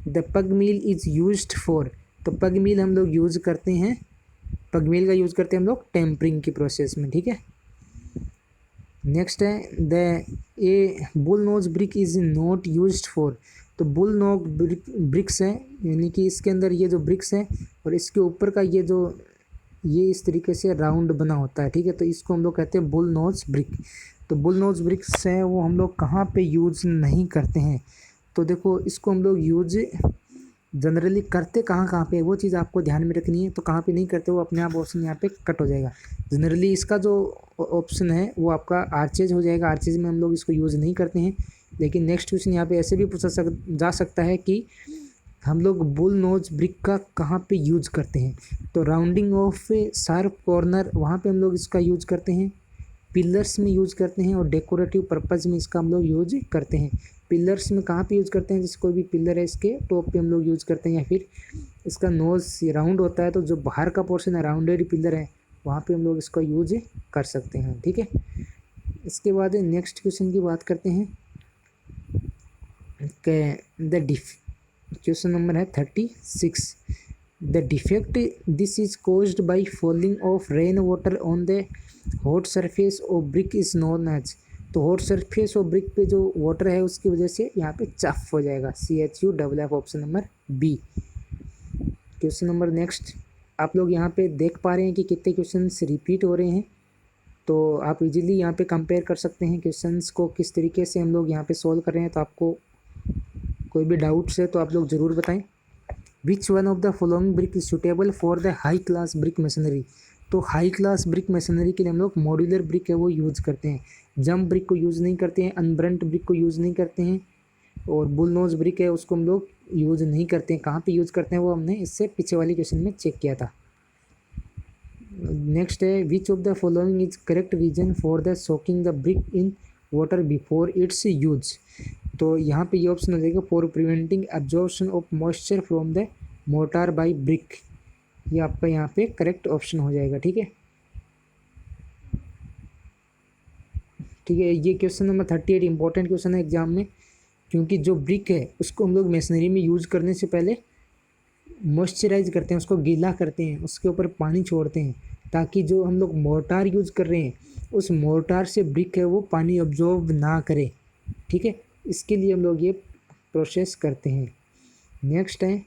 द पग मील इज़ यूज्ड फॉर। तो पग मील हम लोग यूज़ करते हैं, पग मील का यूज़ करते हैं हम लोग टेम्परिंग की प्रोसेस में, ठीक है। नेक्स्ट है the A bull knows brick is not used for. तो बुल नोक ब्रिक्स हैं, यानी कि इसके अंदर ये जो ब्रिक्स हैं और इसके ऊपर का ये इस तरीके से राउंड बना होता है, ठीक है। तो इसको हम लोग कहते हैं बुल नोज ब्रिक। तो बुल नोज ब्रिक्स है वो हम लोग कहाँ पे यूज़ नहीं करते हैं। तो देखो इसको हम लोग यूज जनरली करते कहाँ कहाँ पे वो चीज़ आपको ध्यान में रखनी है। तो कहाँ पे नहीं करते वो अपने आप ऑप्शन यहाँ पे कट हो जाएगा। जनरली इसका जो ऑप्शन है वो आपका आर्चेज हो जाएगा। आर्चेज में हम लोग इसको यूज़ नहीं करते हैं। लेकिन नेक्स्ट क्वेश्चन यहाँ पे ऐसे भी पूछा जा सकता है कि हम लोग बुल नोज ब्रिक का कहाँ पे यूज करते हैं। तो राउंडिंग ऑफ शार्प कॉर्नर वहाँ पे हम लोग इसका यूज करते हैं। पिलर्स में यूज करते हैं और डेकोरेटिव पर्पज़ में इसका हम लोग यूज करते हैं। पिलर्स में कहाँ पे यूज़ करते हैं, जैसे कोई भी पिलर है इसके टॉप पे हम लोग यूज़ करते हैं, या फिर इसका नोज राउंड होता है तो जो बाहर का पोर्शन है राउंडेड पिलर है वहाँ पे हम लोग इसका यूज कर सकते हैं। ठीक है, इसके बाद नेक्स्ट क्वेश्चन की बात करते हैं कि क्वेश्चन नंबर है 36। The defect this is caused by falling of rain water on the hot surface of brick is known as. तो हॉट सरफेस ऑफ ब्रिक पे जो वाटर है उसकी वजह से यहाँ पे चफ हो जाएगा, CHUFF, option number B. Question number next, आप लोग यहाँ पे देख पा रहे हैं कि कितने क्वेश्चंस रिपीट हो रहे हैं। तो आप इजीली यहाँ पे कंपेयर कर सकते हैं क्वेश्चंस को किस तरीके से हम लोग यहाँ पे सॉल्व कर रहे हैं। तो आपको कोई भी डाउट्स है तो आप लोग ज़रूर बताएं। Which one of the following brick is suitable for the high class brick machinery. तो हाई क्लास ब्रिक मशीनरी के लिए हम लोग मॉड्यूलर ब्रिक है वो यूज़ करते हैं, जंप ब्रिक को यूज़ नहीं करते हैं, अनब्रंट ब्रिक को यूज़ नहीं करते हैं, और बुल नोज ब्रिक है उसको हम लोग यूज़ नहीं करते हैं। कहाँ पे यूज़ करते हैं वो हमने इससे पीछे वाली क्वेश्चन में चेक किया था। नेक्स्ट है which of the following is correct reason for the soaking the brick in water before its use. तो यहाँ पे ये ऑप्शन हो जाएगा for preventing absorption of moisture from the mortar by brick. ये आपका यहाँ पे करेक्ट ऑप्शन हो जाएगा। ठीक है, ठीक है, ये क्वेश्चन नंबर 38 इंपॉर्टेंट क्वेश्चन है एग्जाम में, क्योंकि जो ब्रिक है उसको हम लोग मशीनरी में यूज़ करने से पहले मॉइस्चराइज करते हैं, उसको गीला करते हैं, उसके ऊपर पानी छोड़ते हैं, ताकि जो हम लोग मोर्टार यूज़ कर रहे हैं उस मोर्टार से ब्रिक है वो पानी ऑब्जॉर्व ना करे। ठीक है, इसके लिए हम लोग ये प्रोसेस करते हैं। नेक्स्ट है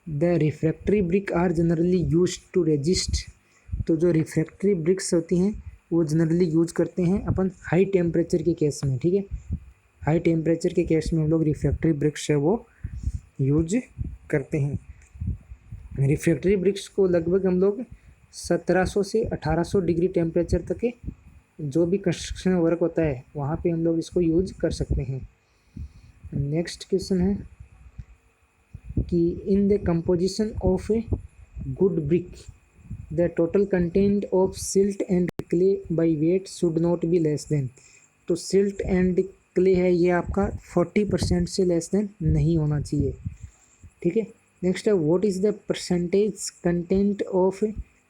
the refractory brick are generally use to resist. तो जो रिफ्रैक्टरी ब्रिक्स होती हैं वो जनरली यूज करते हैं अपन हाई टेम्परेचर के केस में। ठीक है, हाई टेम्परेचर के केस में हम लोग रिफ्रैक्टरी ब्रिक्स है वो यूज करते हैं। रिफ्रैक्टरी ब्रिक्स को लगभग हम लोग 1700 से 1800 डिग्री टेम्परेचर तक के जो भी कंस्ट्रक्शन वर्क होता है वहाँ पे हम लोग इसको यूज कर सकते हैं। नेक्स्ट क्वेश्चन है कि in the composition of a good brick the total content of silt and clay by weight should not be less than. तो सिल्ट एंड क्ले है ये आपका 40% से लेस देन नहीं होना चाहिए। ठीक है, नेक्स्ट है what is the percentage content of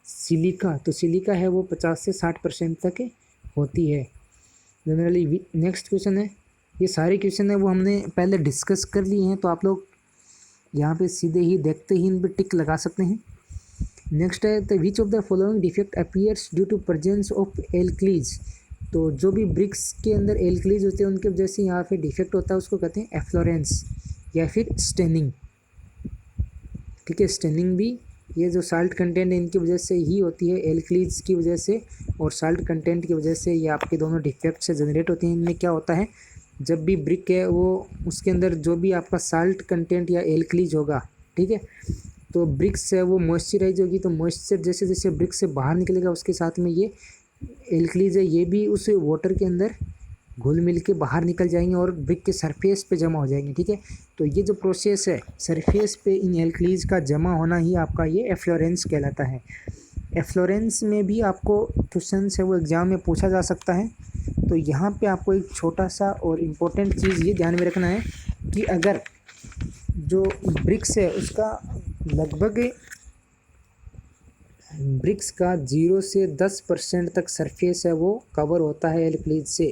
silica. तो सिलिका है वो 50 से 60% तक होती है जनरली। नेक्स्ट क्वेश्चन है, ये सारे क्वेश्चन है वो हमने पहले डिस्कस कर लिए हैं, तो आप लोग यहाँ पे सीधे ही देखते ही इन पर टिक लगा सकते हैं। नेक्स्ट है the which of the following defect appears due to presence of alkalies. तो जो भी ब्रिक्स के अंदर एल्कलीज होते हैं उनके वजह से यहाँ पे डिफेक्ट होता है, उसको कहते हैं एफ्लोरेंस या फिर स्टेनिंग। ठीक है, स्टेनिंग भी ये जो साल्ट कंटेंट है इनकी वजह से ही होती है, एल्कलीज की वजह से और साल्ट कंटेंट की वजह से ये आपके दोनों डिफेक्ट से जनरेट होते हैं। इनमें क्या होता है, जब भी ब्रिक है वो उसके अंदर जो भी आपका साल्ट कंटेंट या एल्कलीज होगा, ठीक है, तो ब्रिक्स है वो मॉइस्चराइज होगी, तो मॉइस्चर जैसे जैसे ब्रिक से बाहर निकलेगा उसके साथ में ये एल्कलीज है ये भी उस वाटर के अंदर घुल मिल के बाहर निकल जाएंगे और ब्रिक के सरफेस पे जमा हो जाएंगे। ठीक है, तो ये जो प्रोसेस है सरफेस पे इन एल्कलीज का जमा होना ही आपका ये एफ्लोरेंस कहलाता है। एफ्लोरेंस में भी आपको क्वेश्चन है वो एग्ज़ाम में पूछा जा सकता है। तो यहाँ पे आपको एक छोटा सा और इम्पोर्टेंट चीज़ ये ध्यान में रखना है कि अगर जो ब्रिक्स है उसका लगभग ब्रिक्स का 0 से 10% तक सरफेस है वो कवर होता है एल्कलीज से,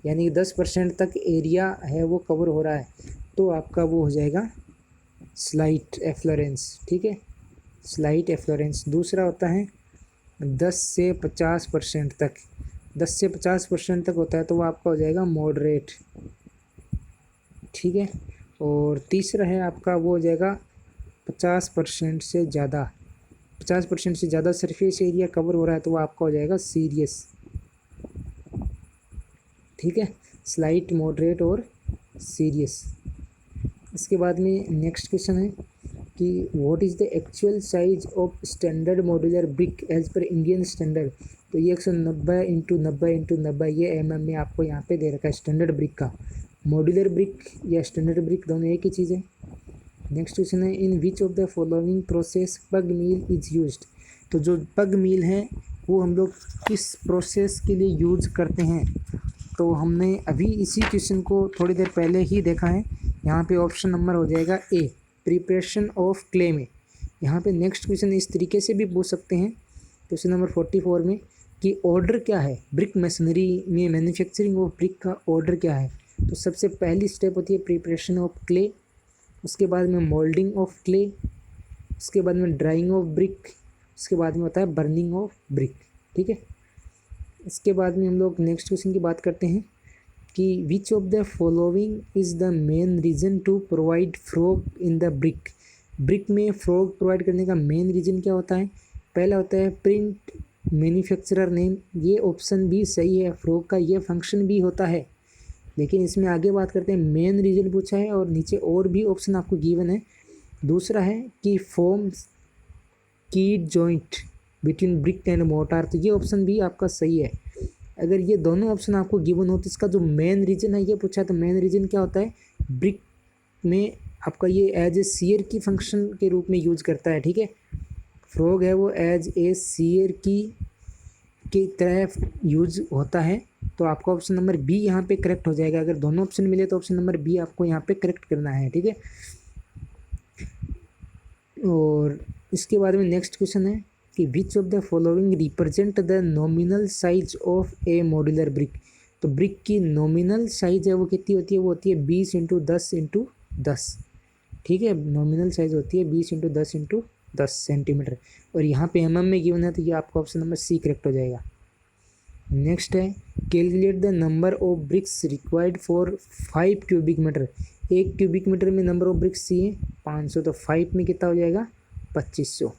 यानी 10% तक एरिया है वो कवर हो रहा है, तो आपका वो हो जाएगा स्लाइट एफ्लोरेंस। ठीक है, स्लाइट एफ्लोरेंस। दूसरा होता है 10 से 50% तक, 10 से 50% तक होता है तो वो आपका हो जाएगा मॉडरेट। ठीक है, और तीसरा है आपका वो हो जाएगा 50% से ज़्यादा, 50% से ज़्यादा सरफेस एरिया कवर हो रहा है तो वो आपका हो जाएगा सीरियस। ठीक है, स्लाइट, मॉडरेट और सीरियस। इसके बाद में नेक्स्ट क्वेश्चन है कि what is the actual size of standard modular brick as per Indian standard. तो ये 190 ये में आपको यहाँ पे दे रखा है स्टैंडर्ड ब्रिक का। मॉड्यूलर ब्रिक या स्टैंडर्ड ब्रिक दोनों एक ही चीज़ है। नेक्स्ट क्वेश्चन है in which of the following process pug mill is used. तो जो पग मील है वो हम लोग किस प्रोसेस के लिए यूज करते हैं। तो हमने अभी इसी क्वेश्चन को थोड़ी देर पहले ही देखा है। यहाँ पे ऑप्शन नंबर हो जाएगा ए, प्रिपरेशन ऑफ क्ले में। यहाँ पे नेक्स्ट क्वेश्चन इस तरीके से भी पूछ सकते हैं क्वेश्चन नंबर 44 में कि ऑर्डर क्या है ब्रिक मशीनरी में, मैन्युफैक्चरिंग ऑफ ब्रिक का ऑर्डर क्या है। तो सबसे पहली स्टेप होती है प्रिपरेशन ऑफ क्ले, उसके बाद में मोल्डिंग ऑफ क्ले, उसके बाद में ड्राइंग ऑफ ब्रिक, उसके बाद में होता है बर्निंग ऑफ ब्रिक। ठीक है, इसके बाद में हम लोग नेक्स्ट क्वेश्चन की बात करते हैं कि which of the following is the main reason to provide frog in the brick. Brick में फ्रॉग प्रोवाइड करने का मेन रीज़न क्या होता है। पहला होता है प्रिंट मैन्युफैक्चरर नेम, ये ऑप्शन भी सही है, फ्रॉग का ये फंक्शन भी होता है। लेकिन इसमें आगे बात करते हैं, मेन रीज़न पूछा है और नीचे और भी ऑप्शन आपको गिवन है। दूसरा है कि फॉर्म्स की joint between brick and mortar, तो ये ऑप्शन भी आपका सही है। अगर ये दोनों ऑप्शन आपको गिवन हो तो इसका जो मेन रीज़न है ये पूछा है, तो मेन रीज़न क्या होता है, ब्रिक में आपका ये एज ए सीयर की फंक्शन के रूप में यूज करता है। ठीक है, फ्रॉग है वो एज ए सीयर की तरह यूज होता है। तो आपका ऑप्शन नंबर बी यहाँ पे करेक्ट हो जाएगा। अगर दोनों ऑप्शन मिले तो ऑप्शन नंबर बी आपको यहाँ पे करेक्ट करना है। ठीक है, और इसके बाद में नेक्स्ट क्वेश्चन है कि which of the following represent the nominal size of A modular brick. तो ब्रिक की नॉमिनल साइज है वो कितनी होती है, वो होती है 20x10x10। ठीक है, नॉमिनल साइज होती है 20x10x10 सेंटीमीटर, और यहाँ पे में गिवन है, तो ये आपका ऑप्शन नंबर सी करेक्ट हो जाएगा। नेक्स्ट है calculate the number of bricks required for 5 cubic metre. 1 cubic metre में नंबर ऑफ ब्रिक्स चाहिए 500, तो 5 में कितना हो जाएगा 2500।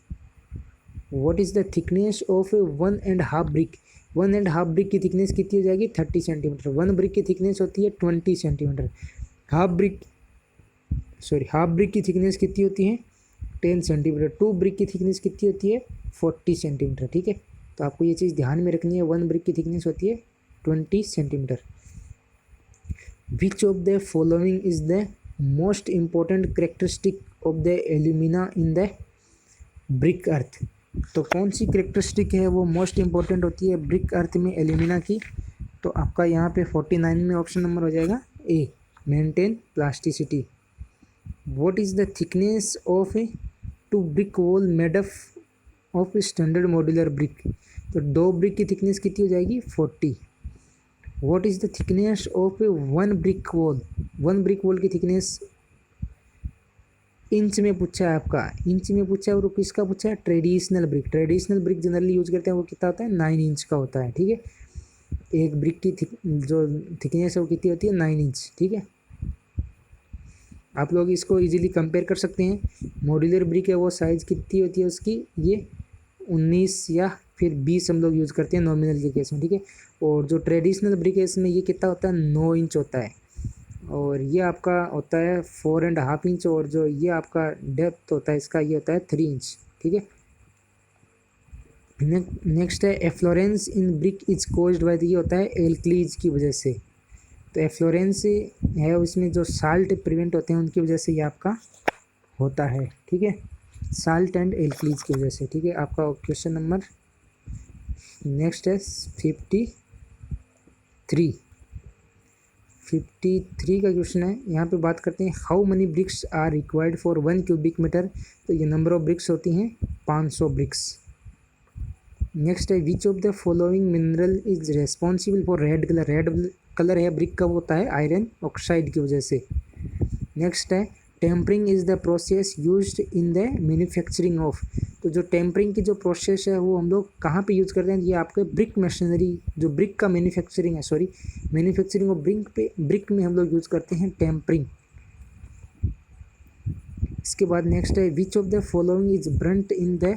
What is the thickness of a 1.5 brick. 1.5 brick की थिकनेस कितनी हो जाएगी 30 सेंटीमीटर। 1 ब्रिक की थिकनेस होती है 20 सेंटीमीटर। हाफ ब्रिक की थिकनेस कितनी होती है 10 सेंटीमीटर। 2 ब्रिक की थिकनेस कितनी होती है 40 सेंटीमीटर। ठीक है, तो आपको ये चीज़ ध्यान में रखनी है। 1 ब्रिक की थिकनेस होती है 20 centimetre. Which of the following is the most important characteristic of the alumina in the brick earth. तो कौन सी करेक्टरिस्टिक है वो मोस्ट इम्पोर्टेंट होती है ब्रिक अर्थ में एल्यूमिना की। तो आपका यहाँ पे 49 में ऑप्शन नंबर हो जाएगा A, maintain plasticity. What is the thickness of a 2 brick wall made of standard modular brick. तो 2 ब्रिक की थिकनेस कितनी हो जाएगी 40। What is the thickness of a 1 brick wall. 1 brick wall की थिकनेस इंच में पूछा है, आपका इंच में पूछा है, और किसका पूछा है ट्रेडिशनल ब्रिक जनरली यूज करते हैं वो कितना होता है 9 इंच का होता है। ठीक है, एक ब्रिक की जो थिकनेस है वो कितनी होती है 9 इंच। ठीक है, आप लोग इसको इजीली कंपेयर कर सकते हैं। मॉड्यूलर ब्रिक है वो साइज़ कितनी होती है उसकी, ये 19 या फिर 20 हम लोग यूज़ करते हैं नॉमिनल के केस में। ठीक है, और जो ट्रेडिशनल ब्रिक है इसमें ये कितना होता है 9 इंच होता है, और ये आपका होता है 4.5 इंच, और जो ये आपका डेप्थ होता है इसका ये होता है 3 इंच। ठीक है, नेक्स्ट है efflorescence in brick is caused by, ये होता है एल्कलीज की वजह से। तो एफ्लोरेंस है उसमें जो साल्ट प्रिवेंट होते हैं उनकी वजह से ये आपका होता है। ठीक है, साल्ट एंड एल्कलीज की वजह से। ठीक है, आपका क्वेश्चन नंबर नेक्स्ट है 53 का क्वेश्चन है। यहाँ पे बात करते हैं how many bricks are required for 1 cubic metre. तो ये नंबर ऑफ ब्रिक्स होती हैं 500 ब्रिक्स। नेक्स्ट है which of the following mineral is responsible for red colour. Red colour है ब्रिक का वो होता है आयरन ऑक्साइड की वजह से। नेक्स्ट है tempering is the process used in the manufacturing of. तो जो टेम्परिंग की जो प्रोसेस है वो हम लोग कहाँ पे यूज़ करते हैं, ये आपके ब्रिक मशीनरी, जो ब्रिक का मैन्युफैक्चरिंग है, मैन्युफैक्चरिंग ऑफ ब्रिक में हम लोग यूज़ करते हैं टेम्परिंग। इसके बाद नेक्स्ट है which of the following is burnt in the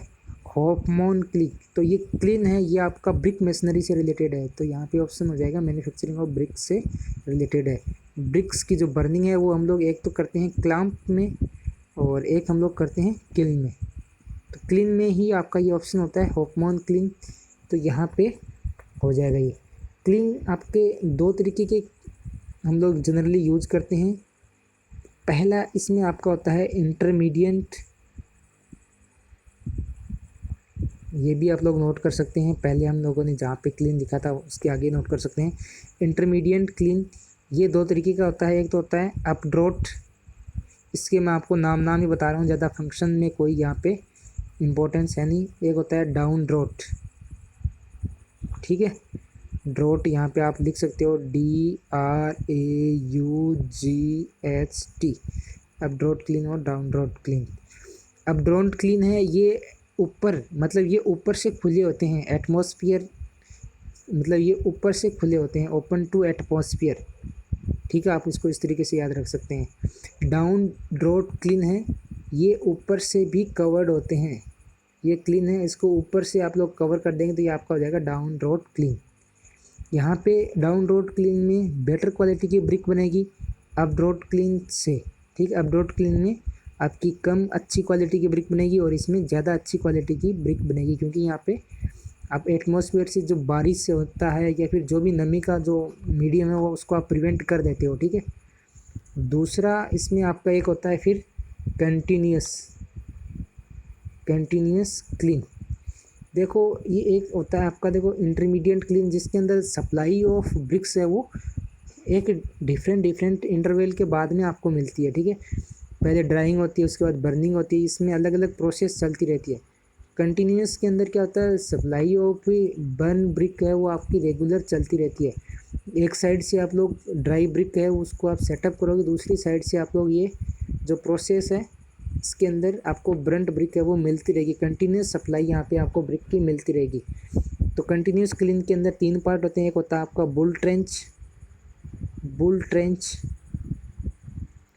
Hoffman kiln, तो ये क्लीन है, ये आपका ब्रिक मशीनरी से रिलेटेड है। तो यहाँ पे ऑप्शन हो जाएगा मैन्युफैक्चरिंग ऑफ ब्रिक्स से रिलेटेड है। ब्रिक्स की जो बर्निंग है वो हम लोग एक तो करते हैं क्लैंप में और एक हम लोग करते हैं किल्न में। तो क्लीन में ही आपका ये ऑप्शन होता है हॉफमैन क्लीन। तो यहाँ पे हो जाएगा ये क्लीन। आपके दो तरीके के हम लोग जनरली यूज करते हैं। पहला इसमें आपका होता है इंटरमीडिएट, ये भी आप लोग नोट कर सकते हैं। पहले हम लोगों ने जहाँ पे क्लीन लिखा था उसके आगे नोट कर सकते हैं इंटरमीडिएट क्लीन। ये दो तरीके का होता है। एक तो होता है अपड्रॉट, इसके मैं आपको नाम ही बता रहा हूँ, ज़्यादा फंक्शन में कोई यहाँ पे इम्पोर्टेंस है नहीं। एक होता है डाउन ड्रॉट, ठीक है। ड्रॉट यहाँ पे आप लिख सकते हो DRAUGHT, अपड्रॉट क्लीन और डाउन ड्रॉट क्लीन। अपड्रॉट क्लीन है ये ऊपर, मतलब ये ऊपर से खुले होते हैं, एटमॉस्फेयर, मतलब ये ऊपर से खुले होते हैं, ओपन टू एटमॉस्फेयर, ठीक है। आप इसको इस तरीके से याद रख सकते हैं। डाउन ड्रॉट क्लीन है, ये ऊपर से भी कवर्ड होते हैं। ये क्लीन है, इसको ऊपर से आप लोग कवर कर देंगे तो ये आपका हो जाएगा डाउन ड्रॉट क्लीन। यहाँ पे डाउन ड्रॉट क्लीन में बेटर क्वालिटी की ब्रिक बनेगी अप ड्रॉट क्लीन से, ठीक है। अप ड्रॉट क्लीन में आपकी कम अच्छी क्वालिटी की ब्रिक बनेगी और इसमें ज़्यादा अच्छी क्वालिटी की ब्रिक बनेगी, क्योंकि यहाँ पे आप एटमॉस्फेयर से जो बारिश से होता है या फिर जो भी नमी का जो मीडियम है वो उसको आप प्रिवेंट कर देते हो, ठीक है। दूसरा इसमें आपका एक होता है फिर कंटिन्यूस क्लीन। देखो ये एक होता है आपका, देखो इंटरमीडिएट क्लीन, जिसके अंदर सप्लाई ऑफ ब्रिक्स है वो एक डिफरेंट इंटरवल के बाद में आपको मिलती है, ठीक है। पहले ड्राइंग होती है, उसके बाद बर्निंग होती है, इसमें अलग अलग प्रोसेस चलती रहती है। कंटिन्यूस के अंदर क्या होता है, सप्लाई ऑफ बर्न ब्रिक है वो आपकी रेगुलर चलती रहती है। एक साइड से आप लोग ड्राई ब्रिक है उसको आप सेटअप करोगे, दूसरी साइड से आप लोग ये जो प्रोसेस है इसके अंदर आपको ब्रंट ब्रिक है वो मिलती रहेगी। कंटिन्यूस सप्लाई यहाँ पे आपको ब्रिक की मिलती रहेगी। तो कंटिन्यूस क्लीन के अंदर 3 पार्ट होते हैं। एक होता है आपका बुल ट्रेंच,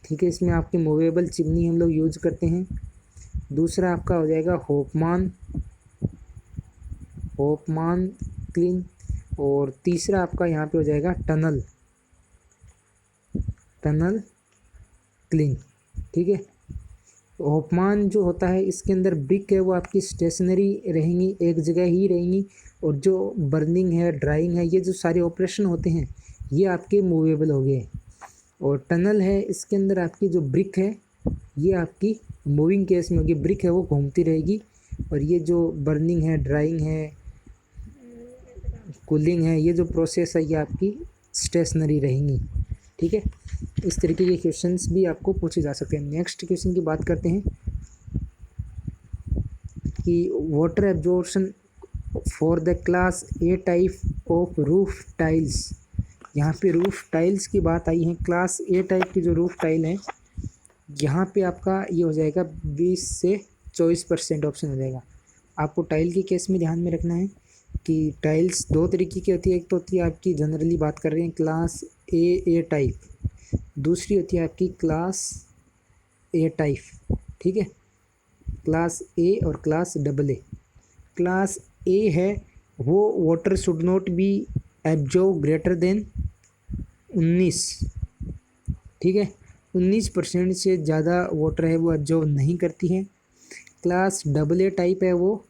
ठीक है, इसमें आपकी मूवेबल चिमनी हम लोग यूज करते हैं। दूसरा आपका हो जाएगा होपमान क्लीन, और तीसरा आपका यहाँ पे हो जाएगा टनल क्लीन, ठीक है। होपमान जो होता है इसके अंदर ब्रिक है वो आपकी स्टेशनरी रहेंगी, एक जगह ही रहेंगी, और जो बर्निंग है, ड्राइंग है, ये जो सारे ऑपरेशन होते हैं ये आपके मूवेबल हो गए। और टनल है, इसके अंदर आपकी जो ब्रिक है ये आपकी मूविंग केस में होगी, ब्रिक है वो घूमती रहेगी, और ये जो बर्निंग है, ड्राइंग है, कूलिंग है, ये जो प्रोसेस है ये आपकी स्टेशनरी रहेंगी, ठीक है। इस तरीके के क्वेश्चंस भी आपको पूछे जा सकते हैं। नेक्स्ट क्वेश्चन की बात करते हैं कि water absorption for the class A type of roof tiles. यहाँ पे रूफ टाइल्स की बात आई है। क्लास ए टाइप की जो रूफ टाइल है यहाँ पे आपका ये हो जाएगा 20 से 24% ऑप्शन हो जाएगा। आपको टाइल के केस में ध्यान में रखना है कि टाइल्स दो तरीके की होती है। एक तो होती है आपकी जनरली बात कर रहे हैं क्लास ए टाइप, दूसरी होती है आपकी क्लास ए टाइप, ठीक है। क्लास ए और क्लास AA। क्लास ए है वो water should not be absorb greater than 19, ठीक है। 19% से ज़्यादा वाटर है वो एब्जॉर्ब नहीं करती है। क्लास AA टाइप है वो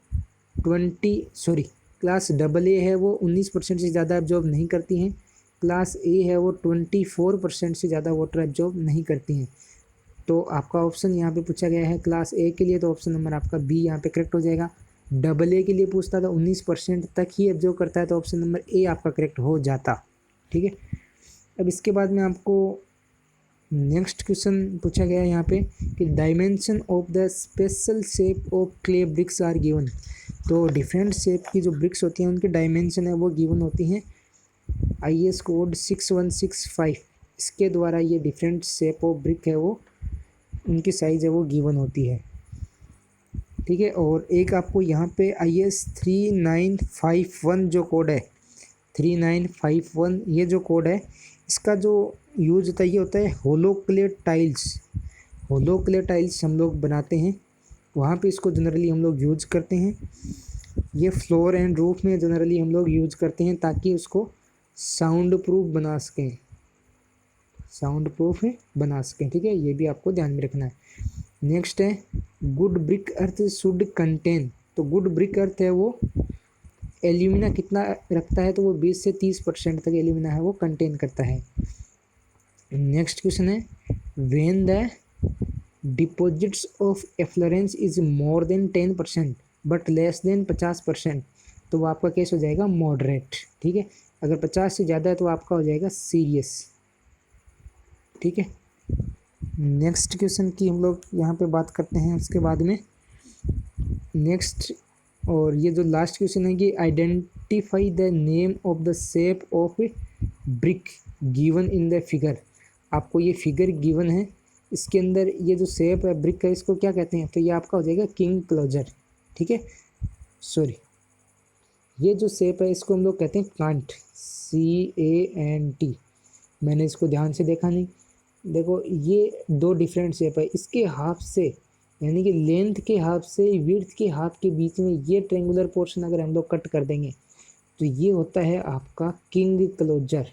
क्लास AA है वो 19% से ज़्यादा एब्जॉर्ब नहीं करती हैं। क्लास ए है वो 24% से ज़्यादा वाटर एब्जॉर्ब नहीं करती हैं। तो आपका ऑप्शन यहाँ पे पूछा गया है क्लास ए के लिए, तो ऑप्शन नंबर आपका बी यहाँ पे करेक्ट हो जाएगा। AA के लिए पूछता था 19% तक ही एब्जॉर्ब करता है, तो ऑप्शन नंबर ए आपका करेक्ट हो जाता, ठीक है। अब इसके बाद में आपको नेक्स्ट क्वेश्चन पूछा गया है यहाँ पे कि dimension of the special shape of clay bricks are given. तो डिफरेंट शेप की जो ब्रिक्स होती हैं उनके डायमेंशन है वो गिवन होती हैं IS कोड 6165, इसके द्वारा ये डिफरेंट शेप ऑफ ब्रिक है वो उनकी साइज़ है वो गिवन होती है, ठीक है। और एक आपको यहाँ पे IS 3951 जो कोड है 3951, ये जो कोड है इसका जो यूज होता है ये होता है होलो क्ले टाइल्स हम लोग बनाते हैं वहाँ पे इसको जनरली हम लोग यूज करते हैं। ये फ्लोर एंड रूफ में जनरली हम लोग यूज करते हैं ताकि उसको साउंड प्रूफ बना सकें, साउंड प्रूफ बना सकें, ठीक है, ये भी आपको ध्यान में रखना है। नेक्स्ट है good brick earth should contain, तो गुड ब्रिक अर्थ है वो एल्यूमिना कितना रखता है, तो वो 20 से 30% तक एल्यूमिना है वो कंटेन करता है। नेक्स्ट क्वेश्चन है when the deposits of efflorescence is more than 10% but less than 50%, तो वो आपका केस हो जाएगा मॉडरेट, ठीक है। अगर 50 से ज़्यादा है तो आपका हो जाएगा सीरियस, ठीक है। नेक्स्ट क्वेश्चन की हम लोग यहाँ पे बात करते हैं उसके बाद में। नेक्स्ट और ये जो लास्ट क्वेश्चन है कि identify the name of the shape of brick given in the figure, आपको ये फिगर गिवन है, इसके अंदर ये जो शेप है ब्रिक का इसको क्या कहते हैं, तो ये आपका हो जाएगा किंग क्लोजर, ठीक है। सॉरी, ये जो शेप है इसको हम लोग कहते हैं कांट, CANT। मैंने इसको ध्यान से देखा नहीं, देखो ये दो डिफरेंट शेप है, इसके हाफ से यानी कि लेंथ के हाफ से विड्थ के हाफ के बीच में ये ट्रेंगुलर पोर्शन अगर हम लोग कट कर देंगे तो ये होता है आपका किंग क्लोजर,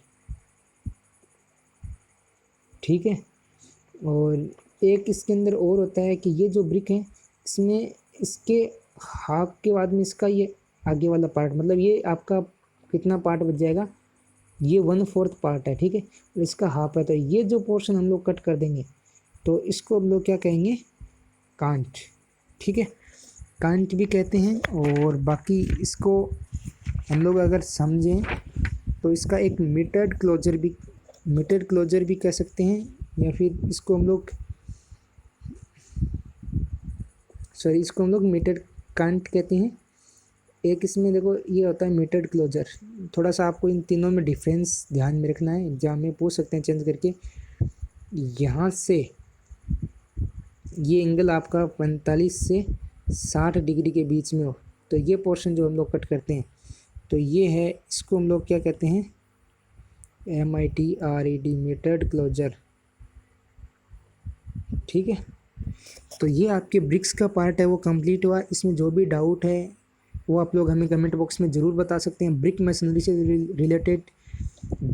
ठीक है। और एक इसके अंदर और होता है कि ये जो ब्रिक है इसमें इसके हाफ के बाद में इसका ये आगे वाला पार्ट, मतलब ये आपका कितना पार्ट बच जाएगा, ये 1/4 पार्ट है, ठीक है, और इसका हाफ है, तो ये जो पोर्शन हम लोग कट कर देंगे तो इसको हम लोग क्या कहेंगे, कांट, ठीक है, कांट भी कहते हैं। और बाकी इसको हम लोग अगर समझें तो इसका एक मीटर्ड क्लोजर भी कह सकते हैं, या फिर इसको हम लोग मीटर्ड कांट कहते हैं। एक इसमें देखो ये होता है मीटर्ड क्लोजर, थोड़ा सा आपको इन तीनों में डिफरेंस ध्यान में रखना है, एग्जाम में पूछ सकते हैं चेंज करके। यहाँ से ये एंगल आपका 45 से 60 डिग्री के बीच में हो, तो ये पोर्शन जो हम लोग कट करते हैं तो ये है, इसको हम लोग क्या कहते हैं, MITRED मीटर्ड क्लोजर, ठीक है। तो ये आपके ब्रिक्स का पार्ट है वो कंप्लीट हुआ। इसमें जो भी डाउट है वो आप लोग हमें कमेंट बॉक्स में ज़रूर बता सकते हैं। ब्रिक मशीनरी से रिलेटेड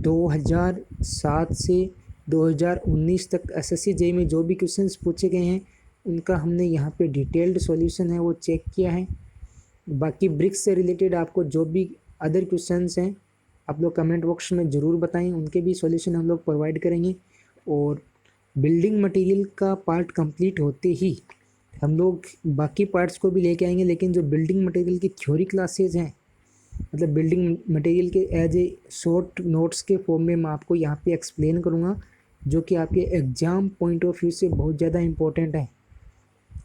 2007 से 2019 तक SSC JEE में जो भी क्वेश्चंस पूछे गए हैं उनका हमने यहाँ पे डिटेल्ड सॉल्यूशन है वो चेक किया है। बाकी ब्रिक्स से रिलेटेड आपको जो भी अदर क्वेश्चंस हैं आप लोग कमेंट बॉक्स में ज़रूर बताएं, उनके भी सॉल्यूशन हम लोग प्रोवाइड करेंगे। और बिल्डिंग मटेरियल का पार्ट कंप्लीट होते ही हम लोग बाकी पार्ट्स को भी लेके आएंगे, लेकिन जो बिल्डिंग मटेरियल की थ्योरी क्लासेज हैं, मतलब बिल्डिंग मटेरियल के एज ए शॉर्ट नोट्स के फॉर्म में मैं आपको यहाँ पे एक्सप्लेन करूँगा, जो कि आपके एग्ज़ाम पॉइंट ऑफ व्यू से बहुत ज़्यादा इम्पोर्टेंट है,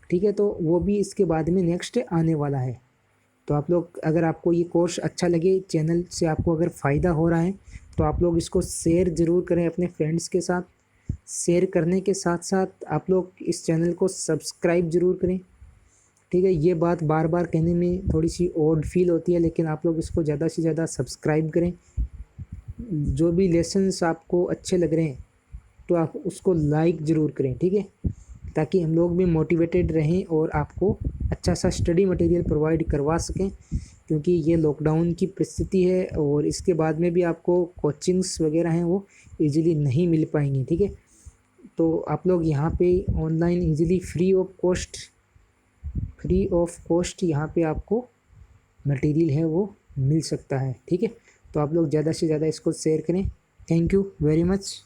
ठीक है। तो वो भी इसके बाद में नेक्स्ट आने वाला है। तो आप लोग अगर आपको ये कोर्स अच्छा लगे, चैनल से आपको अगर फ़ायदा हो रहा है तो आप लोग इसको शेयर ज़रूर करें अपने फ्रेंड्स के साथ। शेयर करने के साथ साथ आप लोग इस चैनल को सब्सक्राइब ज़रूर करें, ठीक है। ये बात बार बार कहने में थोड़ी सी ऑड फील होती है, लेकिन आप लोग इसको ज़्यादा से ज़्यादा सब्सक्राइब करें। जो भी लेसन्स आपको अच्छे लग रहे हैं तो आप उसको लाइक ज़रूर करें, ठीक है, ताकि हम लोग भी मोटिवेटेड रहें और आपको अच्छा सा स्टडी मटेरियल प्रोवाइड करवा सकें, क्योंकि ये लॉकडाउन की परिस्थिति है और इसके बाद में भी आपको कोचिंग्स वगैरह हैं वो इजीली नहीं मिल पाएंगी, ठीक है। तो आप लोग यहाँ पे online easily free of cost यहाँ पे आपको मटेरियल है वो मिल सकता है, ठीक है। तो आप लोग ज़्यादा से ज़्यादा इसको शेयर करें। Thank you very much.